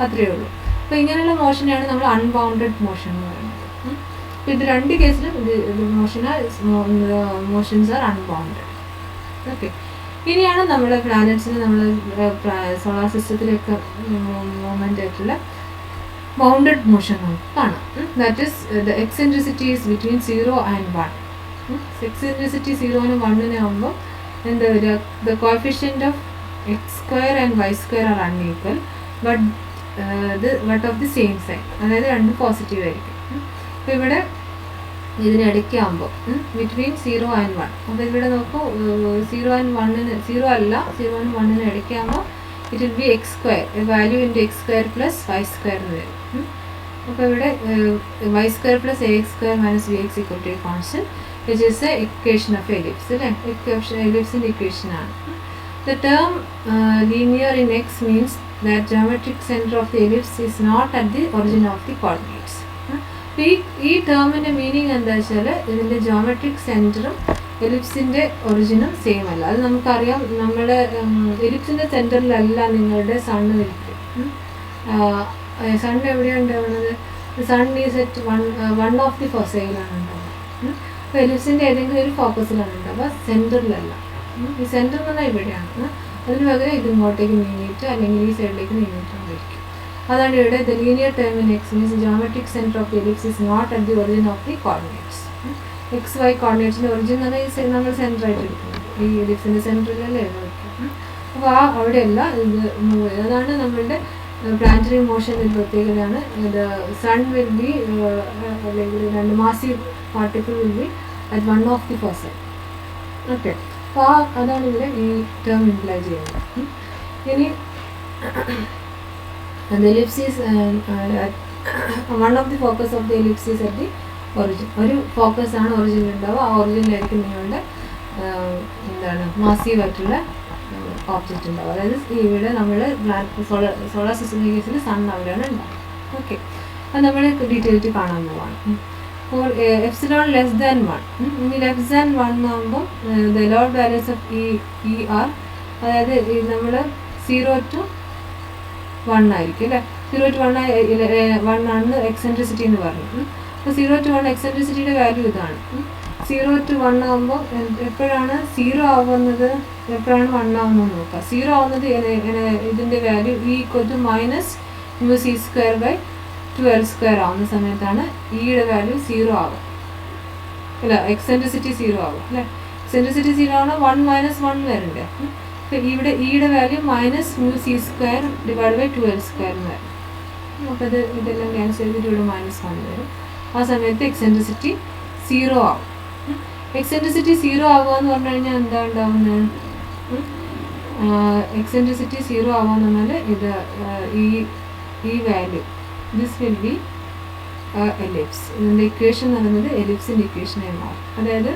അത്രയേ ഉള്ളൂ. അപ്പോൾ ഇങ്ങനെയുള്ള മോഷനാണ് നമ്മൾ അൺബൗണ്ടഡ് മോഷൻ എന്ന് പറയുന്നത്. അപ്പോൾ ഇത് രണ്ട് കേസിലും മോഷൻസ് ആർ അൺബൗണ്ടഡ്. ഓക്കെ, ഇനിയാണ് നമ്മുടെ പ്ലാനറ്റ്സിന് നമ്മൾ സോളാർ സിസ്റ്റത്തിലൊക്കെ മൂവ്മെൻ്റ് ആയിട്ടുള്ള ബൗണ്ടഡ് മോഷൻ നമുക്ക് കാണാം. That is the eccentricity is between 0 and 1. Eccentricity 0-നും 1-നും ആകുമ്പോൾ എന്താ വരിക, the coefficient of X square and Y square are unequal but of the same sign. അതായത് രണ്ടും പോസിറ്റീവ് ആയിരിക്കും. അപ്പോൾ ഇവിടെ ഇതിനിടയ്ക്ക് ആകുമ്പോൾ ബിറ്റ്വീൻ 0 and 1. അപ്പോൾ ഇവിടെ നോക്കൂ, 0 and 1-ന് 0 അല്ല, 0-നും 1-നും ഇടയ്ക്ക് ആകുമ്പോൾ it will be x square, value into x square plus Y square എന്ന് വരും. അപ്പോൾ ഇവിടെ y square plus a X square minus B x equal to a constant which is the equation of ellipse. Ellipse in equation ആണ്. The term linear in x means that geometric center of the ellipse is not at the origin of the coordinates. ഈ ടേമിൻ്റെ meaning എന്താ വെച്ചാൽ ഇതിൻ്റെ geometric സെൻറ്ററും എലിപ്സിൻ്റെ ഒറിജിനും same അല്ല. അത് നമുക്കറിയാം. നമ്മുടെ എലിപ്സിൻ്റെ സെൻറ്ററിലല്ല നിങ്ങളുടെ സണ്ണ് നിൽക്കും. സണ്ണ് എവിടെയാണ് ഉണ്ടാവുന്നത്, sun is at one of the ഫോസൈലാണ് ഉണ്ടാവുന്നത്. അപ്പോൾ എലിപ്സിൻ്റെ ഏതെങ്കിലും ഒരു ഫോക്കസിലാണ് ഉണ്ടാവുക, സെൻറ്ററിലല്ല. ഈ സെൻറ്റർ എന്ന് പറഞ്ഞാൽ ഇവിടെയാണ്. അതിന് പകരം ഇത് ഇങ്ങോട്ടേക്ക് നീങ്ങിയിട്ട് അല്ലെങ്കിൽ ഈ സൈഡിലേക്ക് നീങ്ങിയിട്ടുണ്ടായിരിക്കും. അതാണ് ഇവിടെ the linear term in X means geometric centre of the ellipse is not at the origin of the coordinates. X Y കോർഡിനേറ്റ്സിൻ്റെ ഒറിജിൻ എന്ന് പറഞ്ഞാൽ നമ്മൾ സെൻറ്ററായിട്ട് എടുക്കുന്നത്, ഈ എലിപ്സിൻ്റെ സെൻറ്ററിലല്ലേ എഴുതുന്നത്. അപ്പോൾ അവിടെയല്ല ഇത് മൂവ് ചെയ്യുന്നത്. അതാണ് നമ്മളുടെ പ്ലാനറ്ററി മോഷൻ്റെ പ്രത്യേകതയാണ്. ഇത് സൺ വിൽ ബി അല്ലെങ്കിൽ രണ്ട് massive particle will be at one of the foci. Okay, അപ്പോൾ അതാണ് ഇവിടെ ഈ ടേം ഇംപ്ലൈ ചെയ്യുന്നത്. ഇനി the ellipse is one of the focus of the ellipse is at the origin. ഒരു ഫോക്കസ് ആണ് ഒറിജിനിൽ ഉണ്ടാവുക. ആ ഒറിജിനിലായിരിക്കും നിങ്ങളുടെ എന്താണ് മാസീവായിട്ടുള്ള ഓബ്ജക്റ്റ് ഉണ്ടാവും. അതായത് ഇവിടെ നമ്മൾ സോളാർ സിസ്റ്റത്തിൻ്റെ കേസിൽ സൺ അവിടെയാണ് ഉണ്ടാവും. ഓക്കെ, അത് നമ്മൾ ഡീറ്റെയിൽ ആയിട്ട് കാണാൻ പോവാണ്. ഫോർ എപ്സിലോൺ ലെസ് ദാൻ 1, ഇനി ലെസ് ദാൻ 1 ആകുമ്പോൾ the allowed values of E are, അതായത് നമ്മൾ 0 to 1 ആയിരിക്കും അല്ലേ. 0 to 1 ആണ് എക്സെൻട്രിസിറ്റി എന്ന് പറഞ്ഞു. അപ്പോൾ 0 to 1 എക്സെൻട്രിസിറ്റിയുടെ വാല്യൂ ഇതാണ്. 0 to 1 ആകുമ്പോൾ എപ്പോഴാണ് 0 ആവുന്നത്, എപ്പോഴാണ് 1 ആവുന്നത് നോക്കുക. 0 ആവുന്നത് ഇതിൻ്റെ വാല്യൂ E മൈനസ് μc²/12² ആവുന്ന സമയത്താണ് ഇയുടെ വാല്യൂ 0 ആവുക അല്ല, എക്സെൻട്രിസിറ്റി 0 ആവുക അല്ലേ. എക്സെൻട്രിസിറ്റി 0 ആണ്, 1 - 1 വരണ്ടേ. അപ്പോൾ ഇവിടെ ഇയുടെ വാല്യൂ -μc²/12² എന്ന് വരും. അപ്പോൾ ഇതെല്ലാം ക്യാൻസൽ ചെയ്തിട്ട് ഇവിടെ -1 വരും. ആ സമയത്ത് എക്സെൻട്രിസിറ്റി 0 ആവും. എക്സെൻട്രിസിറ്റി 0 ആവുക എന്ന് പറഞ്ഞു കഴിഞ്ഞാൽ എന്താ ഉണ്ടാവുന്നത്, എക്സെൻട്രിസിറ്റി 0 ആവുക എന്ന് പറഞ്ഞാൽ ഇത് ഈ value this will B ellipse. ഇതിൻ്റെ ഇക്വേഷൻ എന്ന് പറയുന്നത് എലിപ്സിൻ്റെ ഇക്വേഷനായി മാറും. അതായത്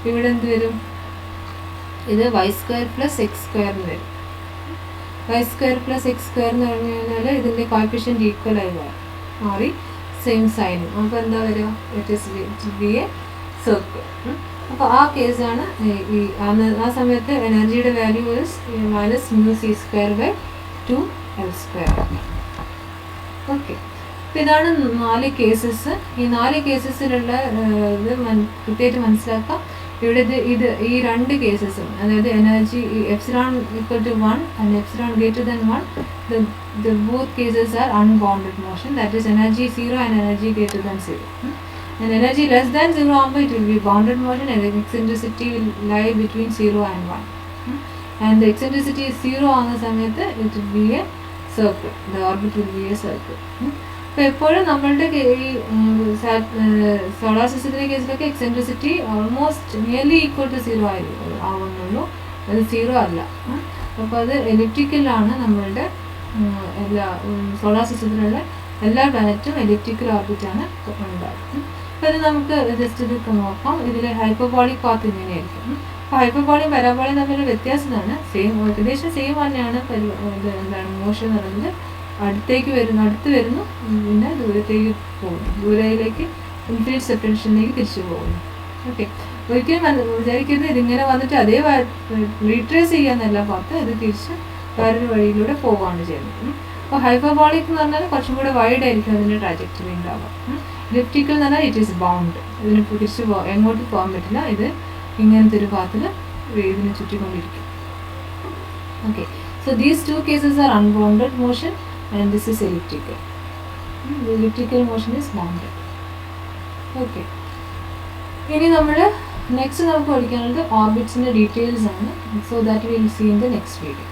ഇവിടെ എന്ത് വരും, ഇത് y² + x² എന്ന് വരും. y² + x² എന്ന് പറഞ്ഞു കഴിഞ്ഞാൽ ഇതിൻ്റെ കോഎഫിഷ്യൻറ്റ് ഈക്വൽ ആയി മാറി സെയിം സൈനും. അപ്പോൾ എന്താ വരിക, ഇറ്റ് ബി എ സർക്കിൾ. അപ്പോൾ ആ കേസാണ് ആ സമയത്ത് എനർജിയുടെ വാല്യൂ -μc²/2l². ഓക്കെ, അപ്പോൾ ഇതാണ് 4 കേസസ്. ഈ 4 കേസസിലുള്ള ഇത് കൃത്യമായിട്ട് മനസ്സിലാക്കാം. ഇവിടെ ഈ 2 കേസസും, അതായത് energy epsilon = 1 and epsilon > 1, the both cases are unbounded motion, that is energy 0 and energy greater than 0. And energy less than 0 ആകുമ്പോൾ it will be bounded motion and the eccentricity will lie between 0 and 1. And the eccentricity is 0 ആകുന്ന സമയത്ത് it will be a circle, the orbit will be a circle. അപ്പോൾ എപ്പോഴും നമ്മളുടെ ഈ solar സിസ്റ്റത്തിൻ്റെ കേസിലൊക്കെ eccentricity almost nearly equal to 0 ആവുന്നുള്ളൂ, അത് 0 അല്ല. അപ്പോൾ അത് എലിപ്റ്റിക്കലാണ്. നമ്മളുടെ എല്ലാ സോളാർ സിസ്റ്റത്തിലുള്ള എല്ലാ പ്ലാനറ്റും എലിപ്റ്റിക്കൽ ഓർബിറ്റാണ് ഉണ്ടാകുന്നത്. അപ്പോൾ ഇത് നമുക്ക് ജസ്റ്റ് ഇത് നോക്കാം. ഇതിൽ ഹൈപ്പർബോളിക് പാത്ത് ഇങ്ങനെയായിരിക്കും. അപ്പോൾ ഹൈപ്പർബോളിയും പരാബോളിയും തമ്മിലുള്ള വ്യത്യാസം ഇതാണ്. ഏകദേശം സെയിം തന്നെയാണ്. എന്താണ് മോഷൻ എന്ന് പറയുന്നത്, അടുത്ത് വരുന്നു, പിന്നെ ദൂരത്തേക്ക് പോകുന്നു, ദൂരയിലേക്ക് ഇൻഫിനിറ്റ് സെപ്പറേഷനിലേക്ക് തിരിച്ചു പോകുന്നു. ഓക്കെ, ഒരിക്കലും വിചാരിക്കരുത് ഇതിങ്ങനെ വന്നിട്ട് അതേ റീട്രേസ് ചെയ്യാന്നല്ല പാത്ത്, ഇത് തിരിച്ച് വേറൊരു വഴിയിലൂടെ പോവുകയാണ് ചെയ്യുന്നത്. അപ്പോൾ ഹൈപ്പർബോളിക് എന്ന് പറഞ്ഞാൽ കുറച്ചും കൂടെ വൈഡ് ആയിരിക്കും അതിൻ്റെ ട്രാജക്ടറി ഉണ്ടാവുക. എലിപ്റ്റിക്കൽ എന്ന് പറഞ്ഞാൽ ഇറ്റ് ഈസ് ബൗണ്ട്, ഇതിന് തിരിച്ച് എങ്ങോട്ട് പോകാൻ പറ്റില്ല, ഇത് ഇങ്ങനത്തെ ഒരു പാത്തിൽ ഇതിനെ ചുറ്റിക്കൊണ്ടിരിക്കും. Okay, so these 2 cases are unbounded motion and this is elliptical. The elliptical motion is bounded. Okay, ഇനി നമ്മൾ നെക്സ്റ്റ് നമുക്ക് പഠിക്കാനുള്ളത് ഓർബിറ്റ്സിൻ്റെ ഡീറ്റെയിൽസ് ആണ്. So that will see in the next video.